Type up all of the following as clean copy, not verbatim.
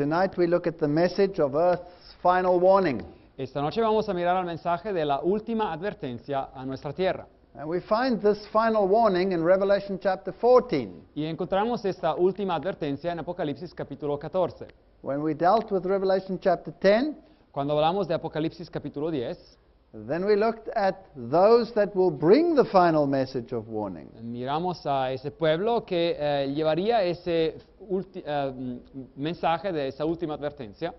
Tonight we look at the message of Earth's final warning. Esta noche vamos a mirar al mensaje de la última advertencia a nuestra tierra. And we find this final warning in Revelation chapter 14. Y encontramos esta última advertencia en Apocalipsis capítulo 14. When we dealt with Revelation chapter 10, Cuando hablamos de Apocalipsis capítulo 10, then we looked at those that will bring the final message of warning. miramos a ese pueblo que llevaría ese mensaje de esa última advertencia.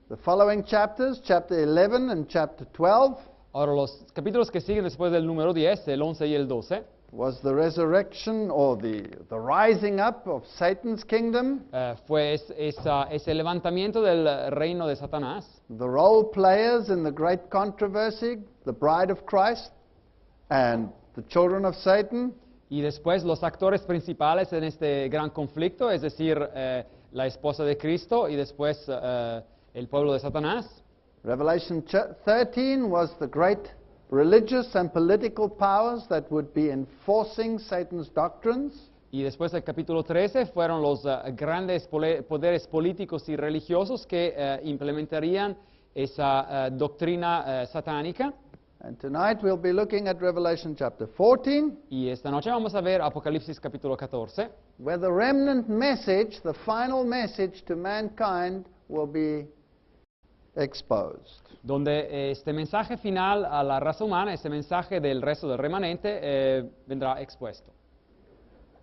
The following chapters, chapter 11 and chapter 12, Ahora, los capítulos que siguen después del número 10, el 11 y el 12, was the resurrection or the rising up of Satan's kingdom, fue ese levantamiento del reino de Satanás, the role players in the great controversy, the bride of Christ and the children of Satan, y después los actores principales en este gran conflicto, es decir, la esposa de Cristo y después el pueblo de Satanás. Revelation 13 was the great religious and political powers that would be enforcing Satan's doctrines. Y después el capítulo 13 fueron los grandes poderes políticos y religiosos que implementarían esa doctrina satánica. And tonight we'll be looking at Revelation chapter 14, Y esta noche vamos a ver Apocalipsis capítulo 14, where the remnant message, the final message to mankind, will be exposed. donde este mensaje final a la raza humana, ese mensaje del resto del remanente, vendrá expuesto.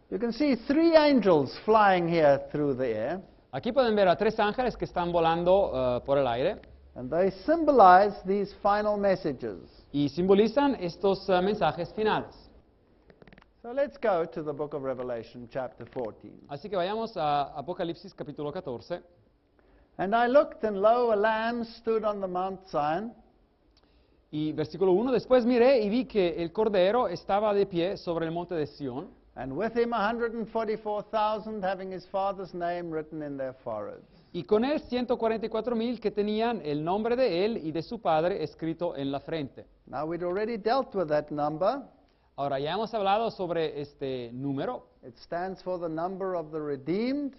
You can see three angels flying here through the air, Aquí pueden ver a tres ángeles que están volando por el aire and they symbolize these final messages. y simbolizan estos mensajes finales. So let's go to the book of Revelation chapter 14. Así que vayamos a Apocalipsis capítulo 14. And I looked, and lo, a lamb stood on the Mount Zion, Y versículo 1, después miré y vi que el Cordero estaba de pie sobre el monte de Sión, and with him 144,000 having his father's name written in their foreheads. y con él 144,000 que tenían el nombre de él y de su padre escrito en la frente. Now we'd already dealt with that number. Ahora, ya hemos hablado sobre este número, It stands for the number of the redeemed.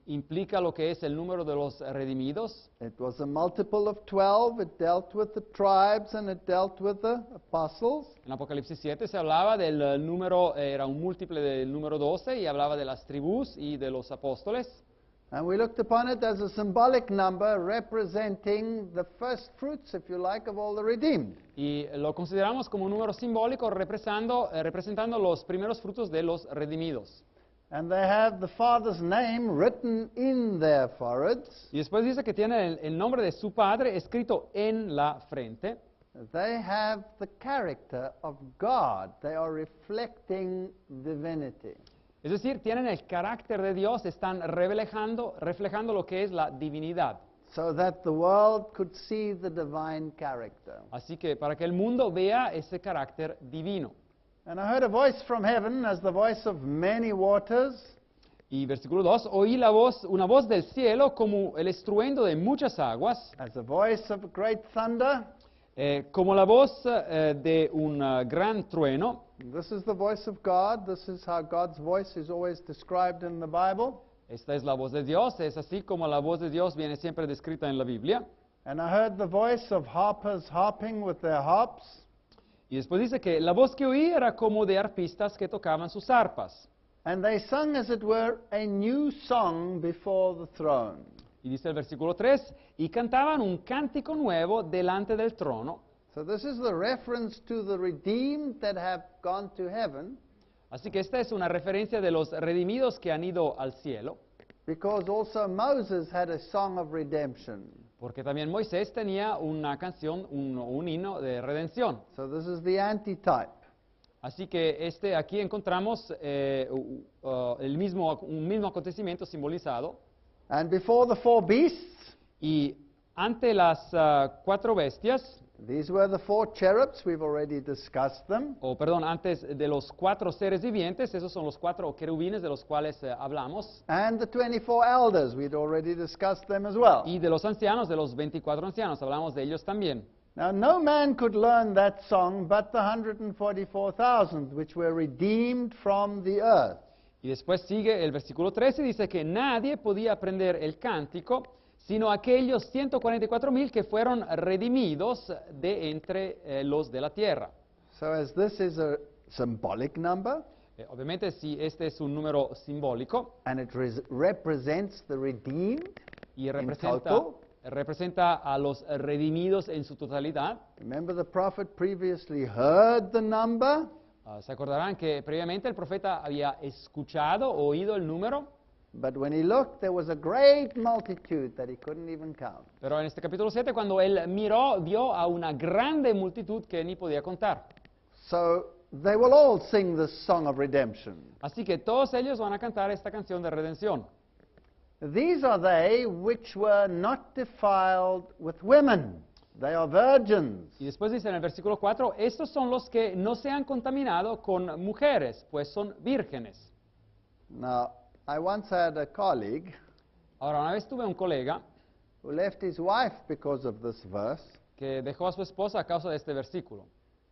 implica lo que es el número de los redimidos. It was a multiple of 12. It dealt with the tribes and it dealt with the apostles. En Apocalipsis 7 se hablaba del número, era un múltiple del número 12 y hablaba de las tribus y de los apóstoles. And we looked upon it as a symbolic number representing the first fruits, if you like, of all the redeemed. Y lo consideramos como un número simbólico representando los primeros frutos de los redimidos. And they have the Father's name written in their foreheads. Y después dice que tiene el nombre de su padre escrito en la frente. They have the character of God. They are reflecting divinity. Es decir, tienen el carácter de Dios, están reflejando lo que es la divinidad. So that the world could see the divine character. Así que para que el mundo vea ese carácter divino. And I heard a voice from heaven as the voice of many waters, Y versículo 2, oí una voz del cielo como el estruendo de muchas aguas, as the voice of great thunder. como la voz de un gran trueno. This is the voice of God. This is how God's voice is always described in the Bible. Esta es la voz de Dios, es así como la voz de Dios viene siempre descrita en la Biblia. And I heard the voice of harpers harping with their harps. Y después dice que la voz que oí era como de arpistas que tocaban sus arpas. And they sung, as it were, a new song before the throne. Y dice el versículo 3, y cantaban un cántico nuevo delante del trono. So this is the reference to the redeemed that have gone to heaven, Así que esta es una referencia de los redimidos que han ido al cielo, because also Moses had a song of redemption. porque también Moisés tenía una canción, un himno de redención. So this is the antitype. Así que aquí encontramos un mismo acontecimiento simbolizado. And before the four beasts, Y ante las cuatro bestias, these were the four cherubs, we've already discussed them. antes de los cuatro seres vivientes, esos son los cuatro querubines de los cuales hablamos, And the 24 elders, we'd already discussed them as well. y de los ancianos, de los 24 ancianos, hablamos de ellos también. Now, no man could learn that song but the 144,000, which were redeemed from the earth. Y después sigue el versículo 13, dice que nadie podía aprender el cántico, sino aquellos 144,000 que fueron redimidos de entre los de la tierra. So as this is a symbolic number, Obviamente, si este es un número simbólico and it represents the redeemed y in representa, total. representa a los redimidos en su totalidad, Remember the prophet previously heard the number, se acordarán que previamente el profeta había escuchado, oído el número, but when he looked, there was a great multitude that he couldn't even count. pero en este capítulo 7, cuando él miró, vio a una grande multitud que ni podía contar. So they will all sing this song of redemption. Así que todos ellos van a cantar esta canción de redención. These are they which were not defiled with women. They are virgins. Y después dice en el versículo 4, estos son los que no se han contaminado con mujeres, pues son vírgenes. Now, I once had a colleague Ahora, una vez tuve un colega who left his wife because of this verse, que dejó a su esposa a causa de este versículo,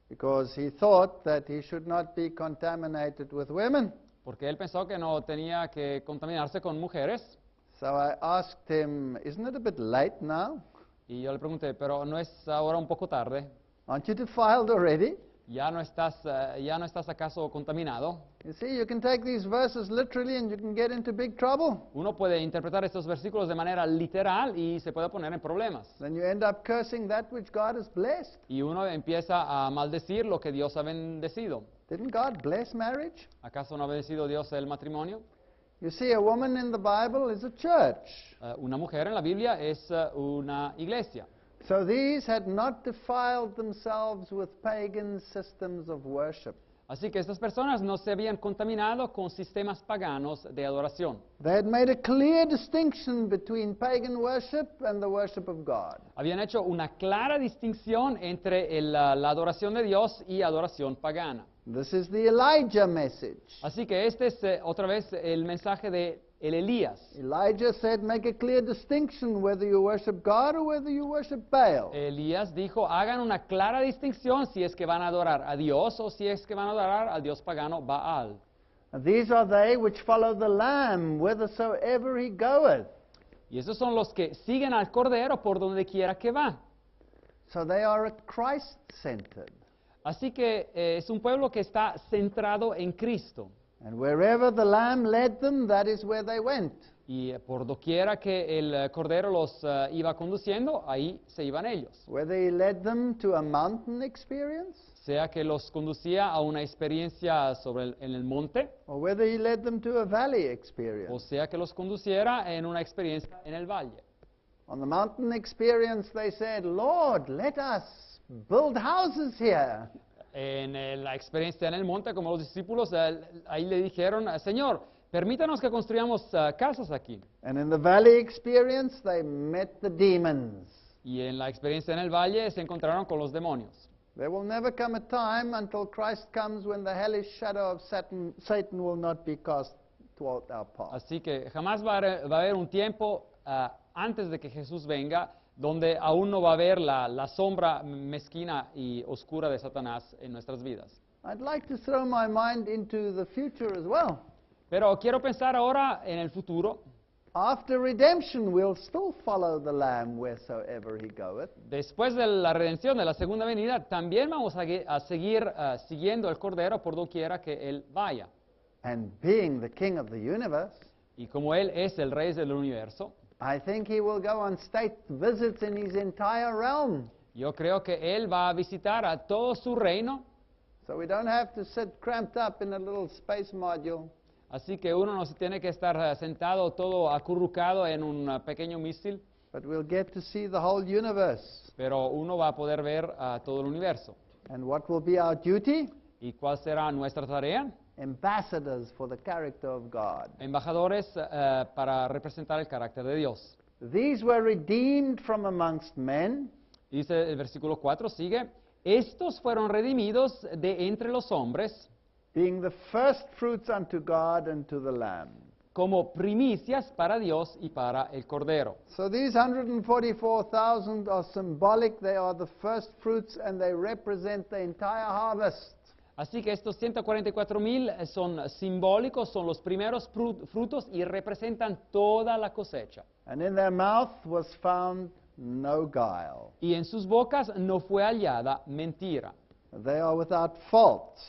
because he thought that he should not be contaminated with women. porque él pensó que no tenía que contaminarse con mujeres. So I asked him, isn't it a bit late now? Y yo le pregunté, pero ¿no es ahora un poco tarde? Aren't you defiled already? ¿Ya no estás acaso contaminado? You see, you can take these verses literally and you can get into big trouble. Uno puede interpretar estos versículos de manera literal y se puede poner en problemas. Then you end up cursing that which God has blessed. Y uno empieza a maldecir lo que Dios ha bendecido. Didn't God bless marriage? ¿Acaso no ha bendecido Dios el matrimonio? You see, a woman in the Bible is a church. Una mujer en la Biblia es una iglesia. So these had not defiled themselves with pagan systems of worship. Así que estas personas no se habían contaminado con sistemas paganos de adoración. They had made a clear distinction between pagan worship and the worship of God. Habían hecho una clara distinción entre la adoración de Dios y adoración pagana. This is the Elijah message. Así que este es otra vez el mensaje de el Elías. Elijah said, make a clear distinction whether you worship God or whether you worship Baal. Elías dijo, hagan una clara distinción si es que van a adorar a Dios o si es que van a adorar al Dios pagano Baal. And these are they which follow the Lamb whithersoever he goeth. Y esos son los que siguen al Cordero por donde quiera que va. So they are Christ-centered. Así que es un pueblo que está centrado en Cristo. And wherever the Lamb led them, that is where they went. Y por doquiera que el Cordero los iba conduciendo, ahí se iban ellos. Whether he led them to a mountain experience, Sea que los conducía a una experiencia en el monte, or whether he led them to a valley o experience. sea que los conduciera en una experiencia en el valle. On the mountain experience, they said, Lord, let us build houses here. En la experiencia en el monte, como los discípulos, ahí le dijeron, Señor, permítanos que construyamos casas aquí. And in the valley experience, they met the demons. Y en la experiencia en el valle se encontraron con los demonios. There will never come a time until Christ comes when the hellish shadow of Satan will not be cast toward our path. Así que jamás va a haber un tiempo antes de que Jesús venga donde aún no va a haber la sombra mezquina y oscura de Satanás en nuestras vidas. I'd like to throw my mind into the future as well. Pero quiero pensar ahora en el futuro. After redemption, we'll still follow the Lamb wheresoever he goeth. Después de la redención, de la segunda venida, también vamos a seguir siguiendo el Cordero por doquiera que Él vaya. And being the King of the universe, Y como Él es el Rey del universo, I think he will go on state visits in his entire realm. yo creo que Él va a visitar a todo su reino, So we don't have to sit cramped up in a little space module. así que uno no se tiene que estar sentado todo acurrucado en un pequeño misil, But we'll get to see the whole universe. pero uno va a poder ver todo el universo. And what will be our duty? ¿Y cuál será nuestra tarea? Ambassadors for the character of God. Embajadores para representar el carácter de Dios. These were redeemed from amongst men, Dice el versículo 4, sigue, estos fueron redimidos de entre los hombres being the first fruits unto God and to the Lamb. como primicias para Dios y para el Cordero. So these 144,000 are symbolic. They are the first fruits and they represent the entire harvest. Así que estos 144,000 son simbólicos, son los primeros frutos y representan toda la cosecha. And in their mouth was found no guile. Y en sus bocas no fue hallada mentira, They are without fault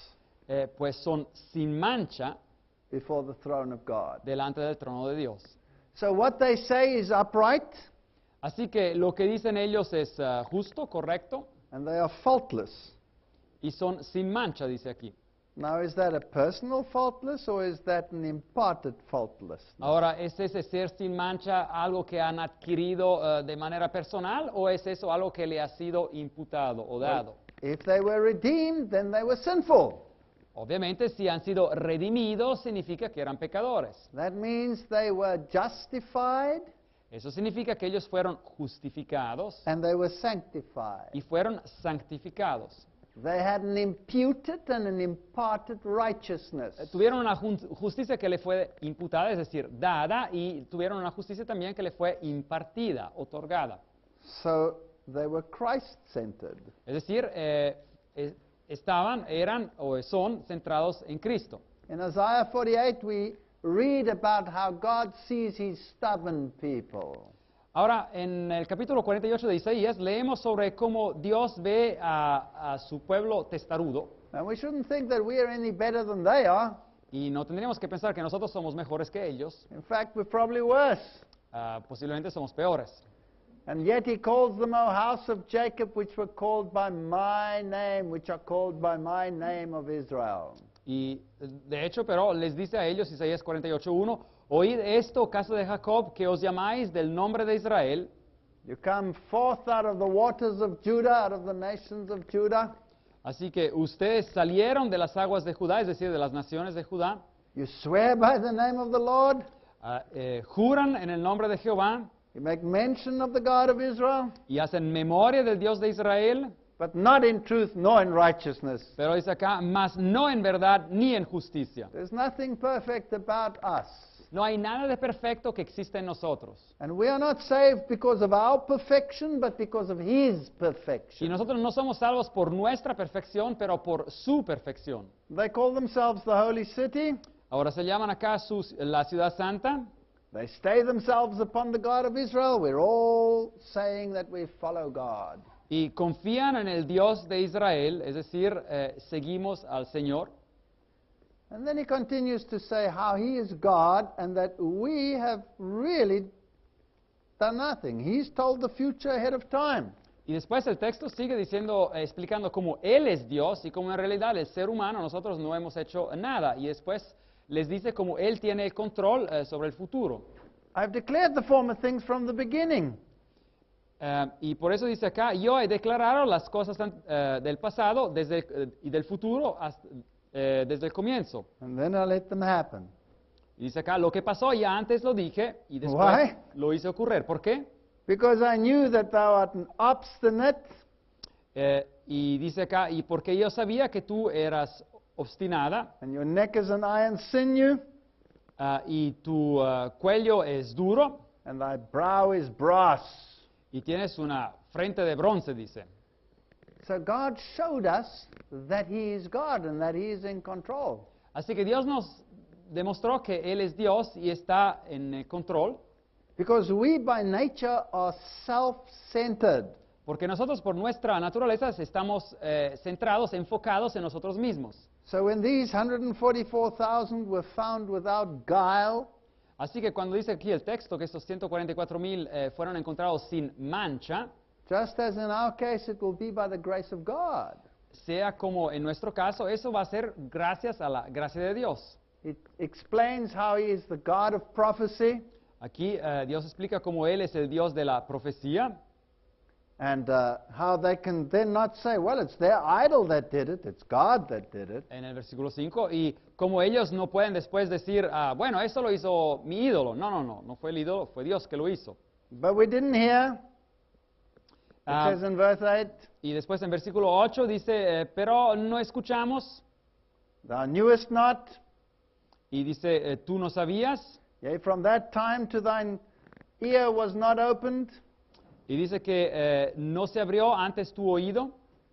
pues son sin mancha before the throne of God. delante del trono de Dios. So what they say is upright, Así que lo que dicen ellos es justo, correcto, and they are faultless. y son sin mancha, dice aquí. Now, is that a personal faultless or is that an imparted faultlessness? Ahora, ¿es ese ser sin mancha algo que han adquirido de manera personal o es eso algo que le ha sido imputado o dado? If they were redeemed, then they were sinful. Obviamente, si han sido redimidos, significa que eran pecadores. That means they were justified Eso significa que ellos fueron justificados and they were sanctified. y fueron santificados. They had an imputed and an imparted righteousness. Tuvieron una justicia que le fue imputada, es decir, dada, y tuvieron una justicia también que le fue impartida, otorgada. So they were Christ-centered. Es decir, eran o son centrados en Cristo. In Isaiah 48, we read about how God sees his stubborn people. Ahora, en el capítulo 48 de Isaías, leemos sobre cómo Dios ve a su pueblo testarudo, And we shouldn't think that we are any better than they are. y no tendríamos que pensar que nosotros somos mejores que ellos, In fact, we're probably worse. posiblemente somos peores. And yet he calls them, O house of Jacob, which were called by my name, which are called by my name of Israel. Y de hecho, pero les dice a ellos, Isaías 48:1, oíd esto, casa de Jacob, que os llamáis del nombre de Israel. You come forth out of the waters of Judah, out of the nations of Judah. Así que ustedes salieron de las aguas de Judá, es decir, de las naciones de Judá, You swear by the name of the Lord. juran en el nombre de Jehová You make mention of the God of Israel, y hacen memoria del Dios de Israel, but not in truth nor in righteousness. pero dice acá, mas no en verdad ni en justicia. There's nothing perfect about us. No hay nada de perfecto que exista en nosotros. And we are not saved because of our perfection, but because of his Y perfection. nosotros no somos salvos por nuestra perfección, pero por su perfección. They call themselves the holy city. Ahora se llaman acá la ciudad santa. They stay themselves upon the God of Israel. We're all saying that we follow God. Y confían en el Dios de Israel, es decir, seguimos al Señor. And then he continues to say how he is God and that we have really done nothing. He's told the future ahead of time. Y después el texto sigue diciendo, explicando cómo Él es Dios y cómo en realidad el ser humano, nosotros no hemos hecho nada. Y después les dice cómo Él tiene el control sobre el futuro. I've declared the former things from the beginning. Y por eso dice acá, yo he declarado las cosas del pasado y del futuro desde el comienzo. And then I let them happen. Y dice acá, lo que pasó ya antes lo dije y después Why? lo hice ocurrir. ¿Por qué? Because I knew that thou art an obstinate Y dice acá, y porque yo sabía que tú eras obstinada and your neck is an iron sinew y tu cuello es duro and thy brow is brass. y tienes una frente de bronce, dice. So God showed us that he is God and that he is in control. Así que Dios nos demostró que Él es Dios y está en el control, Because we by nature are self-centered. porque nosotros por nuestra naturaleza estamos centrados, enfocados en nosotros mismos. So when these 144,000 were found without guile, Así que cuando dice aquí el texto que estos 144,000 fueron encontrados sin mancha, just as in our case it will be by the grace of God. sea como en nuestro caso, eso va a ser gracias a la gracia de Dios. It explains how he is the God of prophecy Aquí Dios explica cómo Él es el Dios de la profecía and how they can then not say, well, it's their idol that did it, it's God that did it. en el versículo 5 y como ellos no pueden después decir, bueno, eso lo hizo mi ídolo. No fue el ídolo, fue Dios que lo hizo. But we didn't hear. It Ah, says in verse 8, y después en versículo 8 dice, pero no escuchamos, thou knewest not, y dice, tú no sabías, yea, from that time to thine ear was not opened, y dice que no se abrió antes tu oído,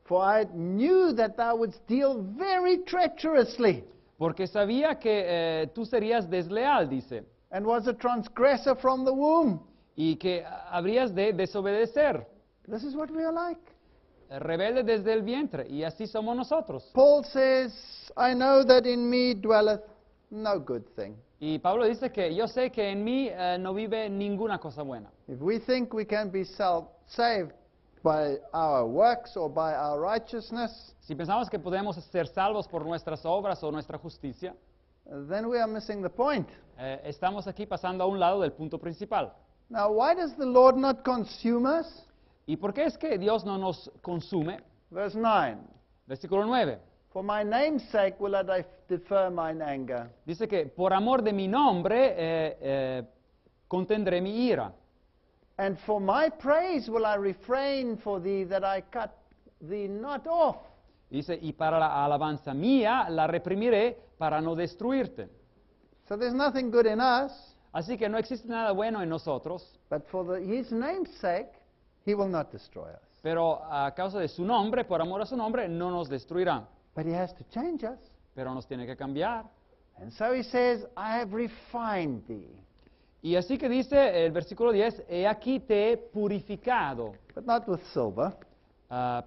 For I knew that thou wouldst deal very treacherously, porque sabía que tú serías desleal, dice, and was a transgressor from the womb. y que habrías de desobedecer, This is what we are like. rebelde desde el vientre, y así somos nosotros. Paul says, I know that in me dwelleth no good thing. Y Pablo dice que yo sé que en mí no vive ninguna cosa buena. If we think we can be saved by our works or by our righteousness, Si pensamos que podemos ser salvos por nuestras obras o nuestra justicia, then we are missing the point. estamos aquí pasando a un lado del punto principal. Now, why does the Lord not consume us? ¿Y por qué es que Dios no nos consume? Verse 9. Versículo 9. For my name's sake will I defer mine anger, Dice que por amor de mi nombre contendré mi ira. and for my praise will I refrain for thee, that I cut thee not off. Dice, y para la alabanza mía la reprimiré para no destruirte. So there's nothing good in us, Así que no existe nada bueno en nosotros, but for his name's sake, he will not destroy us. pero a causa de su nombre, por amor a su nombre, no nos destruirá. But he has to change us. Pero nos tiene que cambiar. And so he says, I have refined thee. Y así que dice el versículo 10, he aquí te he purificado, But not with silver.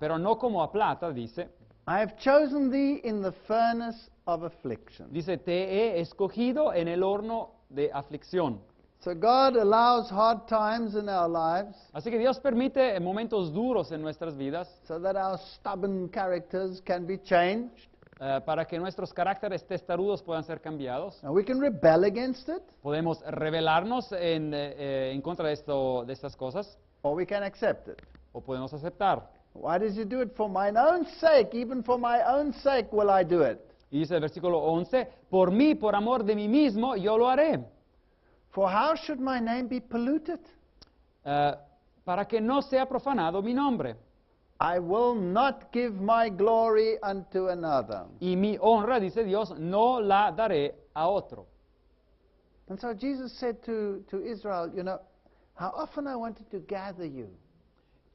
pero no como a plata, dice. I have chosen thee in the furnace of affliction. Dice, te he escogido en el horno de aflicción. So God allows hard times in our lives Así que Dios permite momentos duros en nuestras vidas so that our stubborn characters can be changed. para que nuestros caracteres testarudos puedan ser cambiados. And we can rebel against it, Podemos rebelarnos en contra de estas cosas or we can accept it. o podemos aceptar. Why does he do it? For mine own sake, even for my own sake will I do it. Y dice el versículo 11, por mí, por amor de mí mismo, yo lo haré. For how should my name be polluted? Para que no sea profanado mi nombre. I will not give my glory unto another. Y mi honra, dice Dios, no la daré a otro. And so Jesus said to Israel, you know, how often I wanted to gather you.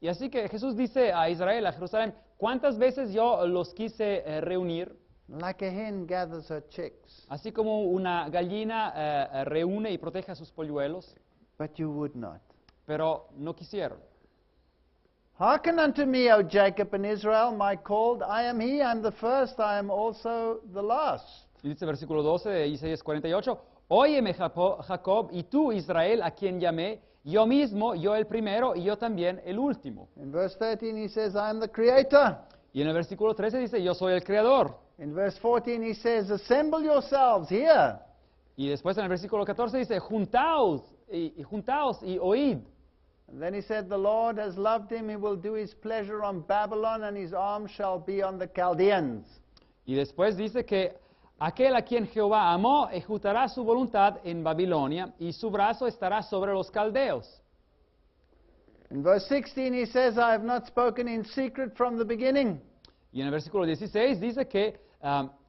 Y así que Jesús dice a Israel, a Jerusalén, ¿cuántas veces yo los quise reunir? Like a hen gathers her chicks, Así como una gallina reúne y protege a sus polluelos, but you would not. pero no quisieron. Hearken unto me, O Jacob and Israel, my called. I am he, I am the first, I am also the last. Y dice versículo 12 de Isaías 48, óyeme Jacob y tú Israel, a quien llamé, yo mismo, yo el primero y yo también el último. In verse 13 he says, I am the creator. Y en el versículo 13 dice, yo soy el creador. In verse 14 he says, assemble yourselves here. Y después en el versículo 14 dice, juntaos y oíd. And then he said, the Lord has loved him, he will do his pleasure on Babylon, and his arm shall be on the Chaldeans. Y después dice que aquel a quien Jehová amó ejecutará su voluntad en Babilonia y su brazo estará sobre los caldeos. In verse 16 he says, I have not spoken in secret from the beginning. Y en el versículo 16 dice que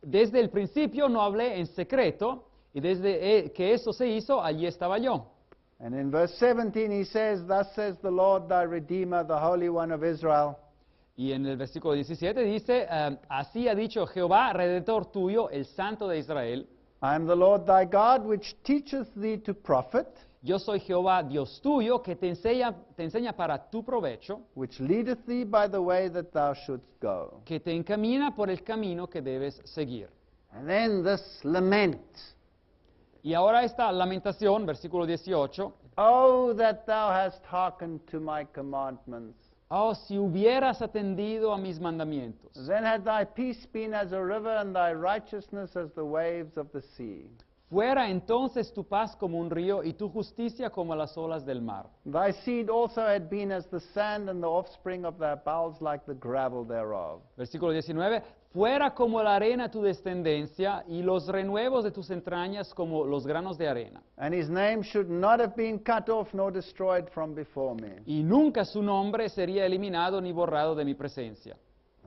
desde el principio no hablé en secreto y desde que eso se hizo, allí estaba yo. And in verse 17 he says, thus says the Lord thy Redeemer, the Holy One of Israel. Y en el versículo 17 dice, así ha dicho Jehová, Redentor tuyo, el Santo de Israel, I am the Lord thy God, which teacheth thee to profit, yo soy Jehová, Dios tuyo, que te enseña para tu provecho, which leadeth thee by the way that thou shouldst go. que te encamina por el camino que debes seguir. And then this lament. Y ahora esta lamentación, versículo 18, Oh, that thou hast hearkened to my commandments. oh, si hubieras atendido a mis mandamientos, Then had thy peace been as a river, and thy righteousness as the waves of the sea. fuera entonces tu paz como un río y tu justicia como las olas del mar. Thy seed also had been as the sand, and the offspring of thy bowels like the gravel thereof. Versículo 19, fuera como la arena tu descendencia y los renuevos de tus entrañas como los granos de arena. And his name should not have been cut off nor destroyed from before me. Y nunca su nombre sería eliminado ni borrado de mi presencia.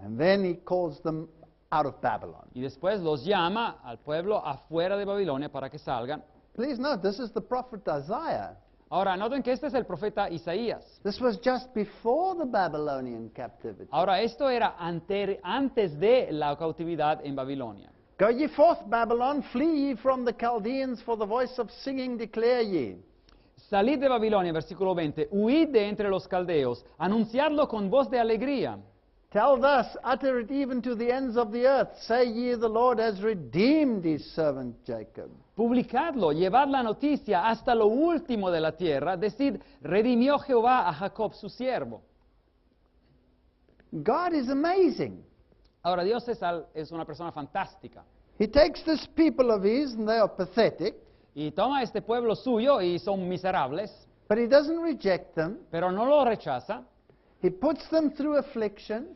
And then he calls them out of Babylon. Y después los llama al pueblo afuera de Babilonia para que salgan. Please note, this is the prophet Isaiah. Ahora, noten que este es el profeta Isaías. This was just before the Babylonian captivity. Ahora, esto era antes de la cautividad en Babilonia. Go ye forth, Babylon, flee ye from the Chaldeans, for the voice of singing declare ye. Salid de Babilonia, versículo 20, huid de entre los caldeos, anunciadlo con voz de alegría. Tell thus, utter it even to the ends of the earth, say ye, the Lord has redeemed his servant Jacob. Publicadlo, llevad la noticia hasta lo último de la tierra, decid, redimió Jehová a Jacob su siervo. God is amazing. Ahora, Dios es una persona fantástica. He takes this people of his, and they are pathetic, Y toma este pueblo suyo y son miserables, but he doesn't reject them. pero no lo rechaza. He puts them through affliction,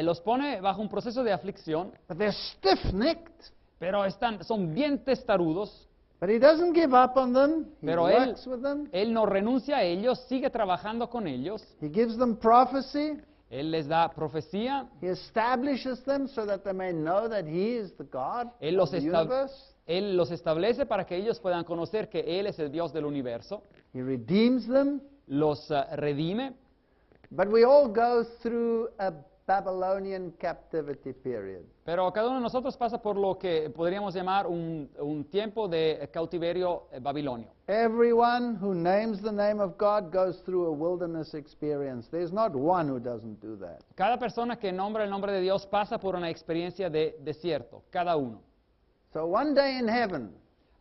Los pone bajo un proceso de aflicción, but they're stiff-necked. pero son bien testarudos. But he doesn't give up on them. He Pero él, works with them. él no renuncia a ellos, sigue trabajando con ellos. He gives them prophecy. Él les da profecía. He establishes them so that they may know that he is the God Él of the universe. Él los establece para que ellos puedan conocer que Él es el Dios del universo. He redeems them. Los redime. But we all go through a Babylonian captivity period. Pero cada uno de nosotros pasa por lo que podríamos llamar un tiempo de cautiverio babilonio. Everyone who names the name of God goes through a wilderness experience. There's not one who doesn't do that. Cada persona que nombra el nombre de Dios pasa por una experiencia de desierto, cada uno. So one day in heaven,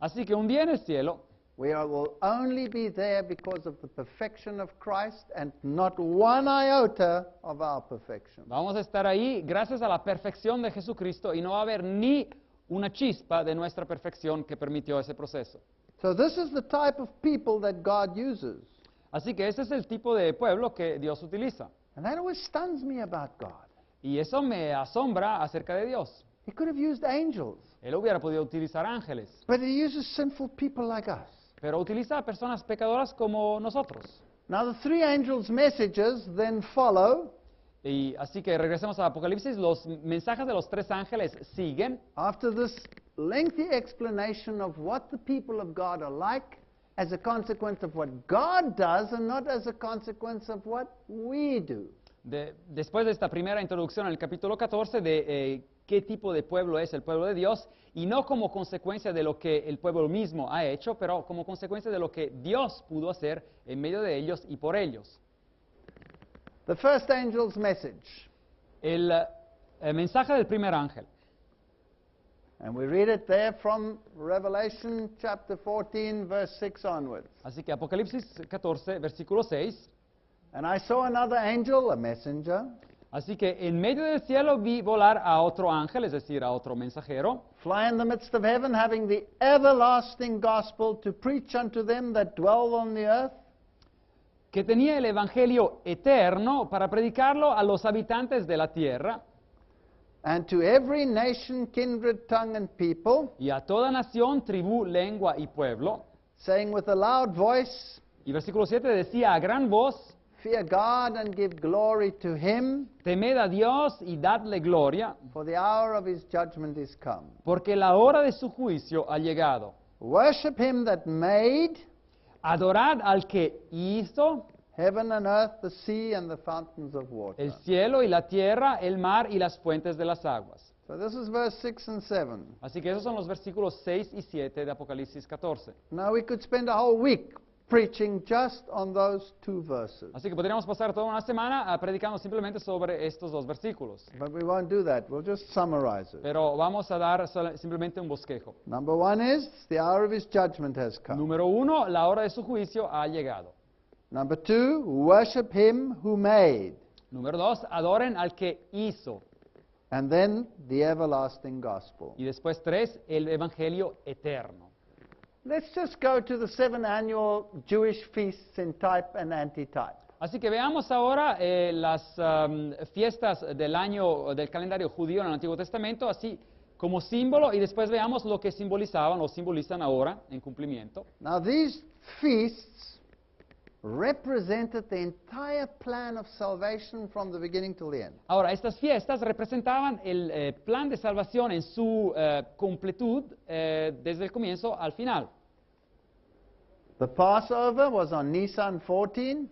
Así que un día en el cielo, will only be there because of the perfection of Christ and not one iota of our perfection. vamos a estar ahí gracias a la perfección de Jesucristo y no va a haber ni una chispa de nuestra perfección que permitió ese proceso. So this is the type of people that God uses. Así que ese es el tipo de pueblo que Dios utiliza. And that always stuns me about God. Y eso me asombra acerca de Dios. He could have used angels, Él hubiera podido utilizar ángeles, but he uses sinful people like us. pero utiliza a personas pecadoras como nosotros. Now the three angels' messages then follow. Y así que regresemos a Apocalipsis, los mensajes de los tres ángeles siguen. After this lengthy explanation of what the people of God are like as a consequence of what God does and not as a consequence of what we do. Después de esta primera introducción en el capítulo 14 de qué tipo de pueblo es el pueblo de Dios, y no como consecuencia de lo que el pueblo mismo ha hecho, pero como consecuencia de lo que Dios pudo hacer en medio de ellos y por ellos. The first angel's message, El mensaje del primer ángel. and we read it there from Revelation chapter 14, verse 6 onwards. Así que Apocalipsis 14, versículo 6. And I saw another angel, a messenger, Así que en medio del cielo vi volar a otro ángel, es decir, a otro mensajero, fly in the midst of heaven, having the everlasting gospel to preach unto them that dwell on the earth, que tenía el evangelio eterno para predicarlo a los habitantes de la tierra and to every nation, kindred, tongue, and people, y a toda nación, tribu, lengua y pueblo. saying with a loud voice, Y versículo 7 decía a gran voz, fear God and give glory to him, temed a Dios y dadle gloria, for the hour of his judgment is come. porque la hora de su juicio ha llegado. Worship him that made Adorad al que hizo heaven and earth, the sea, and the fountains of water. el cielo y la tierra, el mar y las fuentes de las aguas. So this is verse 6 and 7. Así que esos son los versículos 6 y 7 de Apocalipsis 14. Now we could spend a whole week preaching just on those two verses. Así que podríamos pasar toda una semana predicando simplemente sobre estos dos versículos. But we won't do that. We'll just summarize it. Pero vamos a dar simplemente un bosquejo. Number one is the hour of his judgment has come. Número 1, la hora de su juicio ha llegado. Number two, worship him who made. Número 2, adoren al que hizo. And then the everlasting gospel. Y después 3, el evangelio eterno. Let's just go to the 7 annual Jewish feasts in type and antitype. Así que veamos ahora las fiestas del año del calendario judío en el Antiguo Testamento, así como símbolo, y después veamos lo que simbolizaban o simbolizan ahora en cumplimiento. Now these feasts represented the entire plan of salvation from the beginning till the end. Ahora, estas fiestas representaban el plan de salvación en su completud desde el comienzo al final. The Passover was on Nisan 14.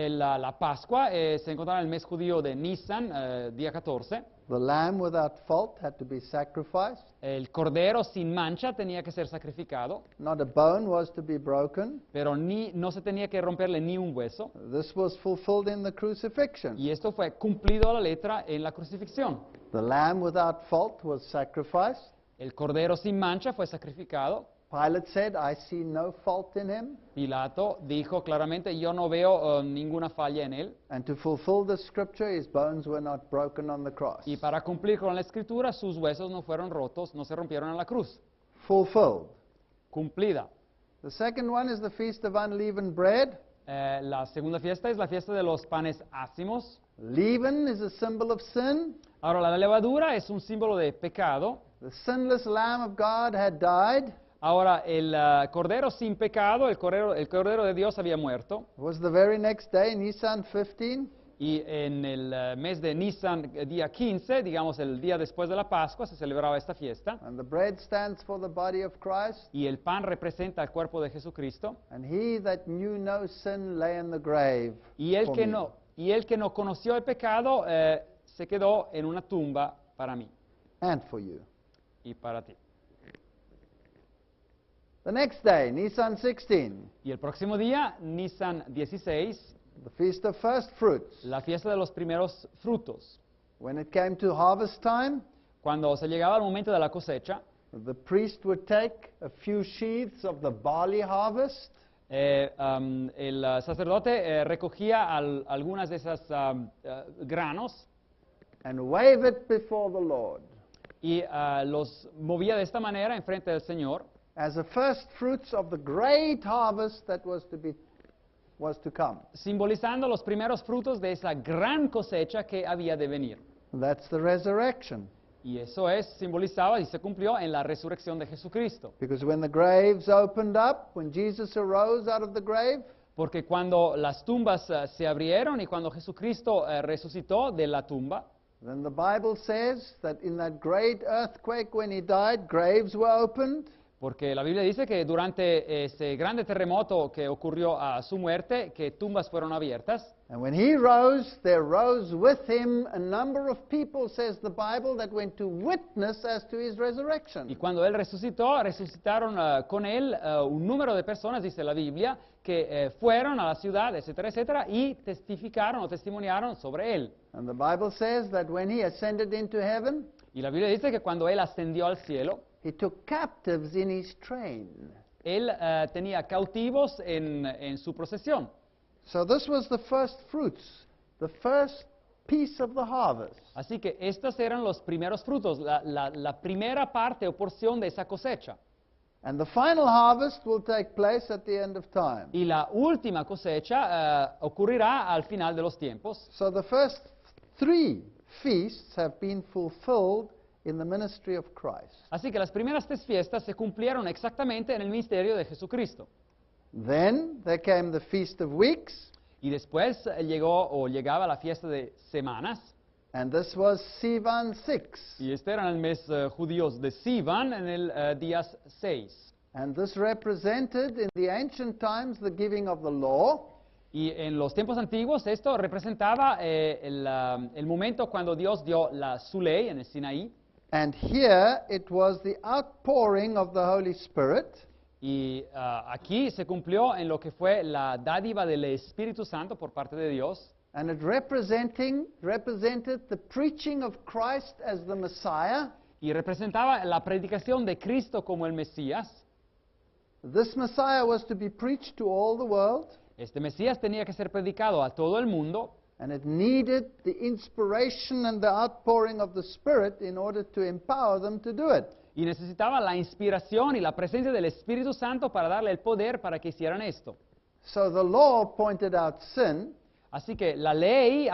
La Pascua se encontraba en el mes judío de Nisan, día 14. The lamb without fault had to be sacrificed. El cordero sin mancha tenía que ser sacrificado, Not a bone was to be broken. pero no se tenía que romperle ni un hueso. This was fulfilled in the crucifixion. Y esto fue cumplido a la letra en la crucifixión. The lamb without fault was sacrificed. El cordero sin mancha fue sacrificado. Pilate said, I see no fault in him. Pilato dijo claramente, yo no veo ninguna falla en él. And to fulfill the scripture, his bones were not broken on the cross. Y para cumplir con la escritura, sus huesos no fueron rotos, no se rompieron en la cruz. Fulfilled. Cumplida. The second one is the Feast of Unleavened Bread. La segunda fiesta es la fiesta de los panes ácimos. Leaven is a symbol of sin. Ahora, la levadura es un símbolo de pecado. The sinless Lamb of God had died. Ahora, el cordero sin pecado, el cordero de Dios había muerto. It was the very next day, Nisan 15. Y en el mes de Nisan, día 15, digamos el día después de la Pascua, se celebraba esta fiesta. And the bread stands for the body of Christ. Y el pan representa el cuerpo de Jesucristo. And he that knew no sin lay in the grave. Y el for que me no conoció el pecado se quedó en una tumba para mí and for you. y para ti. The next day, Nisan 16, Y el próximo día, Nisan 16, the Feast of First Fruits. la fiesta de los primeros frutos. When it came to harvest time, Cuando se llegaba al momento de la cosecha, the priest would take a few sheaves of the barley harvest el sacerdote recogía algunas de esas granos and wave it before the Lord y los movía de esta manera en frente del Señor as the first fruits of the great harvest that was to come. simbolizando los primeros frutos de esa gran cosecha que había de venir. That's the resurrection. Y eso simbolizaba y se cumplió en la resurrección de Jesucristo. Because when the graves opened up, when Jesus arose out of the grave, Porque cuando las tumbas se abrieron y cuando Jesucristo resucitó de la tumba, then the Bible says that in that great earthquake when he died, graves were opened. porque la Biblia dice que durante ese grande terremoto que ocurrió a su muerte, que tumbas fueron abiertas. And when he rose, there rose with him a number of people, says the Bible, that went to witness as to his resurrection. Y cuando él resucitó, resucitaron con él un número de personas, dice la Biblia, que fueron a la ciudad, etcétera, etcétera, y testificaron o testimoniaron sobre él. And the Bible says that when he ascended into heaven, Y la Biblia dice que cuando él ascendió al cielo, he took captives in his train. él tenía cautivos en su procesión. So this was the first fruits, the first piece of the harvest. Así que estos eran los primeros frutos, la primera parte o porción de esa cosecha. And the final harvest will take place at the end of time. Y la última cosecha ocurrirá al final de los tiempos. So the first three feasts have been fulfilled in the ministry of Christ. Así que las primeras tres fiestas se cumplieron exactamente en el ministerio de Jesucristo. Then there came the Feast of Weeks, Y después llegaba la fiesta de semanas. and this was Sivan 6. Y este era el mes judíos de Sivan en el día 6. And this represented in the ancient times the giving of the law, Y en los tiempos antiguos esto representaba el momento cuando Dios dio su ley en el Sinaí. and here it was the outpouring of the Holy Spirit. Y aquí se cumplió en lo que fue la dádiva del Espíritu Santo por parte de Dios. And it represented the preaching of Christ as the Messiah. Y representaba la predicación de Cristo como el Mesías. This Messiah was to be preached to all the world, Este Mesías tenía que ser predicado a todo el mundo. and it needed the inspiration and the outpouring of the Spirit in order to empower them to do it. Y necesitaba la inspiración y la presencia del Espíritu Santo para darle el poder para que hicieran esto. So the law pointed out sin, Así que la ley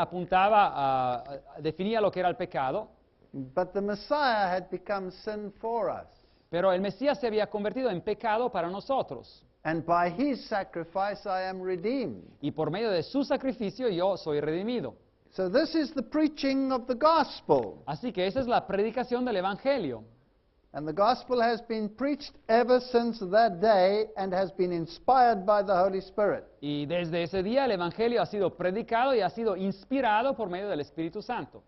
definía lo que era el pecado, but the Messiah had become sin for us. pero el Mesías se había convertido en pecado para nosotros. And by his sacrifice I am redeemed. Y por medio de su sacrificio yo soy redimido. So this is the preaching of the gospel. Así que esa es la predicación del Evangelio. And the gospel has been preached ever since that day and has been inspired by the Holy Spirit. Y desde ese día el Evangelio ha sido predicado y ha sido inspirado por medio del Espíritu Santo.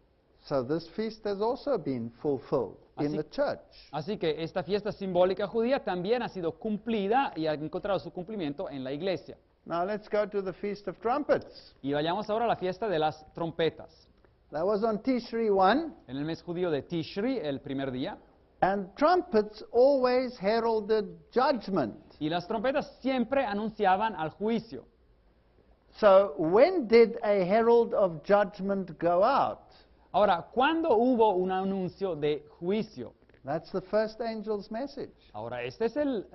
So this feast has also been fulfilled in Así- the church. Así que esta fiesta simbólica judía también ha sido cumplida y ha encontrado su cumplimiento en la iglesia. Now let's go to the Feast of Trumpets. Y vayamos ahora a la fiesta de las trompetas. That was on Tishri 1, En el mes judío de Tishri, el primer día, and trumpets always heralded judgment. y las trompetas siempre anunciaban al juicio. So when did a herald of judgment go out? Ahora, ¿cuándo hubo un anuncio de juicio? That's the first angel's message. Ahora, este es el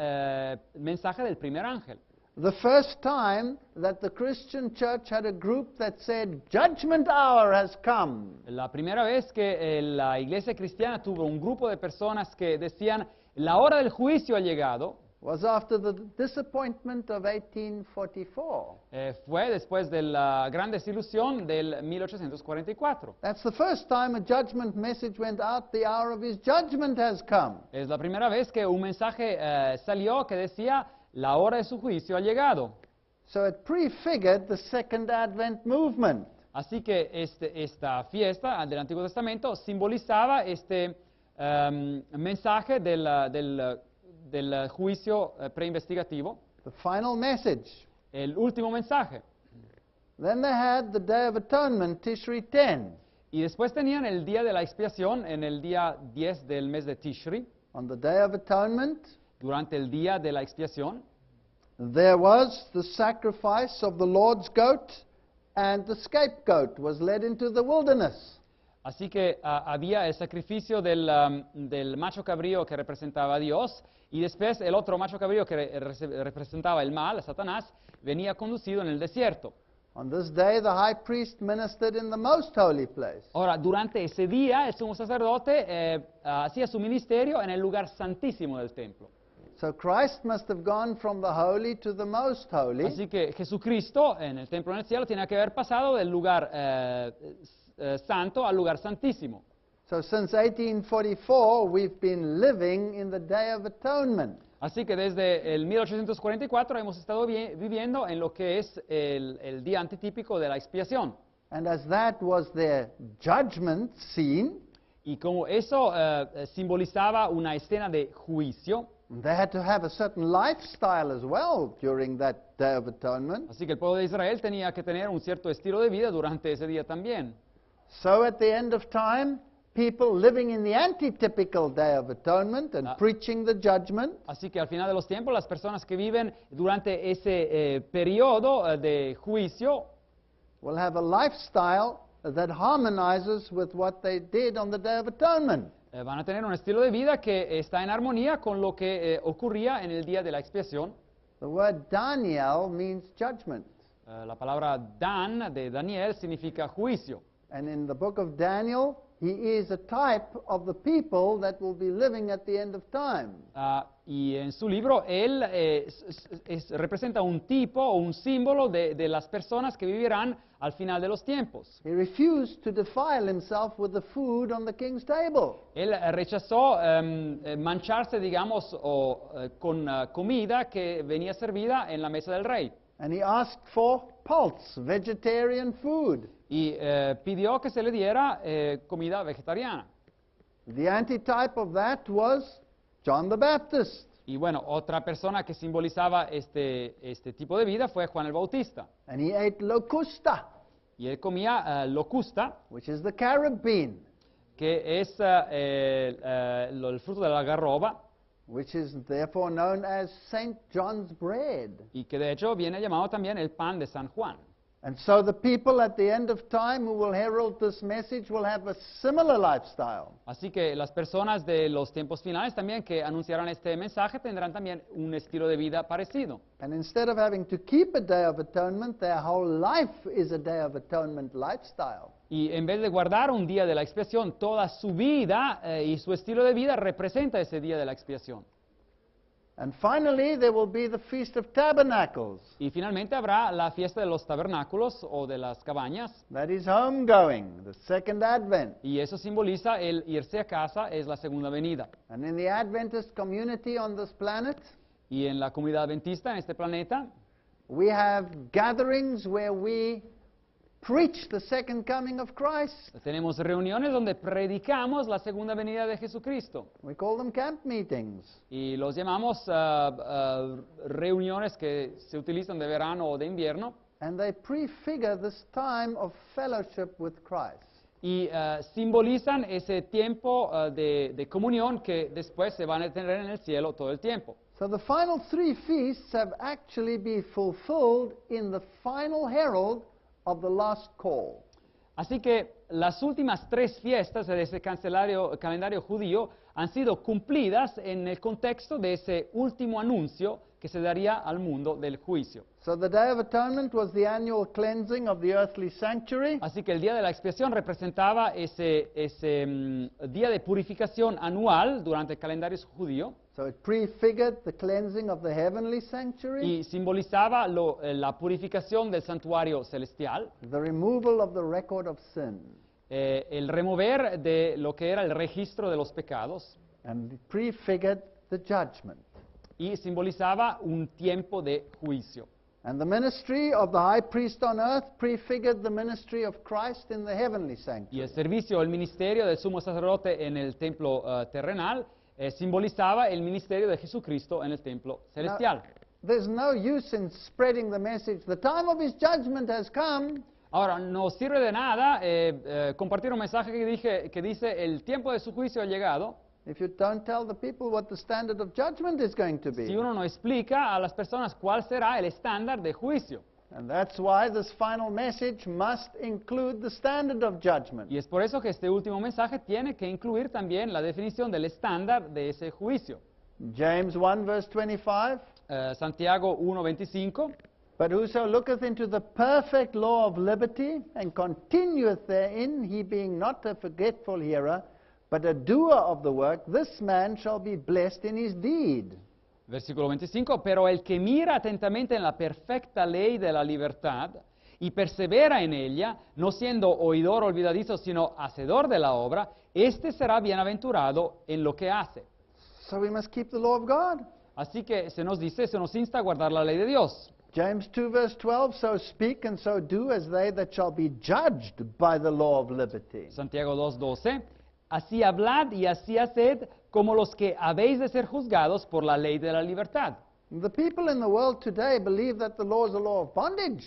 mensaje del primer ángel. The first time that the Christian church had a group that said, judgment hour has come. La primera vez que la iglesia cristiana tuvo un grupo de personas que decían, la hora del juicio ha llegado, Was after the disappointment of 1844. fue después de la gran desilusión del 1844. That's the first time a judgment message went out, the hour of his judgment has come. Es la primera vez que un mensaje salió que decía, la hora de su juicio ha llegado. So it prefigured the Second Advent movement. Así que esta fiesta del Antiguo Testamento simbolizaba este mensaje del juicio preinvestigativo, The final message. el último mensaje. Then they had the Day of Atonement, Tishri 10. Y después tenían el día de la expiación en el día 10 del mes de Tishri. On the Day of Atonement, Durante el día de la expiación there was the sacrifice of the Lord's goat, and the scapegoat was led into the wilderness. Así que había el sacrificio del macho cabrío que representaba a Dios, y después el otro macho cabrío que representaba el mal, a Satanás, venía conducido en el desierto. On this day, the high priest ministered in the most holy place. Ahora, durante ese día, el sumo sacerdote hacía su ministerio en el lugar santísimo del templo. So Christ must have gone from the holy to the most holy. Así que Jesucristo, en el templo en el cielo, tenía que haber pasado del lugar santo al lugar santísimo. So since 1844, we've been living in the Day of Atonement. Así que desde el 1844 hemos estado viviendo en lo que es el día antitípico de la expiación. And as that was their judgment scene, Y como eso simbolizaba una escena de juicio, they had to have a certain lifestyle as well during that Day of Atonement. así que el pueblo de Israel tenía que tener un cierto estilo de vida durante ese día también. So at the end of time, people living in the antitypical Day of Atonement and preaching the judgment Así que al final de los tiempos, las personas que viven durante ese periodo de juicio will have a lifestyle that harmonizes with what they did on the Day of Atonement. van a tener un estilo de vida que está en armonía con lo que ocurría en el día de la expiación. The word Daniel means judgment. La palabra Dan de Daniel significa juicio. And in the book of Daniel, he is a type of the people that will be living at the end of time. Y en su libro él representa un tipo o un símbolo de las personas que vivirán al final de los tiempos. He refused to defile himself with the food on the king's table. Él rechazó mancharse, digamos, con comida que venía servida en la mesa del rey. And he asked for pulse, vegetarian food. Y pidió que se le diera comida vegetariana. The antitype of that was John the Baptist. Y bueno, otra persona que simbolizaba este tipo de vida fue Juan el Bautista. And he ate locusta, Y él comía locusta, which is the carob bean, que es el fruto de la algarroba, which is therefore known as St. John's bread. y que de hecho viene llamado también el pan de San Juan. And so the people at the end of time who will herald this message will have a similar lifestyle. Así que las personas de los tiempos finales también que anunciarán este mensaje tendrán también un estilo de vida parecido. And instead of having to keep a Day of Atonement, their whole life is a Day of Atonement lifestyle. Y en vez de guardar un día de la expiación, toda su vida y su estilo de vida representa ese día de la expiación. And finally, there will be the Feast of Tabernacles. Y finalmente habrá la fiesta de los tabernáculos o de las cabañas. That is homegoing, the second Advent. Y eso simboliza el irse a casa, es la segunda venida. And in the Adventist community on this planet, Y en la comunidad adventista, en este planeta, we have gatherings where we preach the second coming of Christ. tenemos reuniones donde predicamos la segunda venida de Jesucristo. We call them camp meetings. Y los llamamos reuniones que se utilizan de verano o de invierno. And they prefigure this time of fellowship with Christ. Y simbolizan ese tiempo de comunión que después se van a tener en el cielo todo el tiempo. So the final three feasts have actually been fulfilled in the final herald of the last call. Así que las últimas 3 fiestas de ese calendario judío han sido cumplidas en el contexto de ese último anuncio que se daría al mundo del juicio. So the Day of Atonement was the annual cleansing of the earthly sanctuary. Así que el día de la expiación representaba ese día de purificación anual durante el calendario judío So it prefigured the cleansing of the heavenly sanctuary, y simbolizaba la purificación del santuario celestial, the removal of the record of sin, el remover de lo que era el registro de los pecados and it prefigured the judgment. y simbolizaba un tiempo de juicio. And the ministry of the high priest on earth prefigured the ministry of Christ in the heavenly Y sanctuary. el servicio, el ministerio del sumo sacerdote en el templo terrenal simbolizaba el ministerio de Jesucristo en el templo celestial. There's no use in spreading the message, the time of his judgment has come, Ahora, no sirve de nada compartir un mensaje que dice el tiempo de su juicio ha llegado if you don't tell the people what the standard of judgment is going to si be. uno no explica a las personas cuál será el estándar de juicio. And that's why this final message must include the standard of judgment. Y es por eso que este último mensaje tiene que incluir también la definición del estándar de ese juicio. James 1 verse 25, Santiago 1:25. but whoso looketh into the perfect law of liberty and continueth therein, he being not a forgetful hearer, but a doer of the work, this man shall be blessed in his deed. Versículo 25, pero el que mira atentamente en la perfecta ley de la libertad y persevera en ella, no siendo oidor olvidadizo, sino hacedor de la obra, éste será bienaventurado en lo que hace. So we must keep the law of God. Así que se nos insta a guardar la ley de Dios. James 2 verse 12, so speak and so do as they that shall be judged by the law of liberty. Santiago 2:12, así hablad y así haced como los que habéis de ser juzgados por la ley de la libertad. The people in the world today believe that the law is a law of bondage.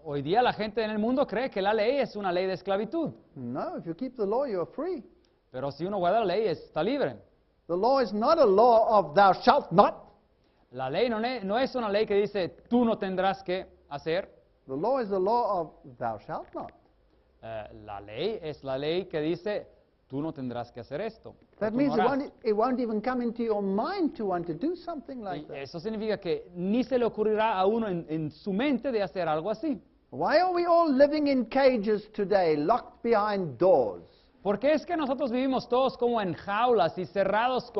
Hoy día la gente en el mundo cree que la ley es una ley de esclavitud, No, if you keep the law, you are free. pero si uno guarda la ley está libre. The law is not a law of thou shalt not. La ley no es una ley que dice tú no tendrás que hacer. The law is a law of thou shalt not. La ley es la ley que dice tú no tendrás que hacer esto. o That tú means no harás. it won't even come into your mind to want to do something like Y that. eso significa que ni se le ocurrirá a uno en su mente de hacer algo así. Why are we all living in cages today, locked behind doors? ¿Por qué es que nosotros vivimos todos como en jaulas y cerrados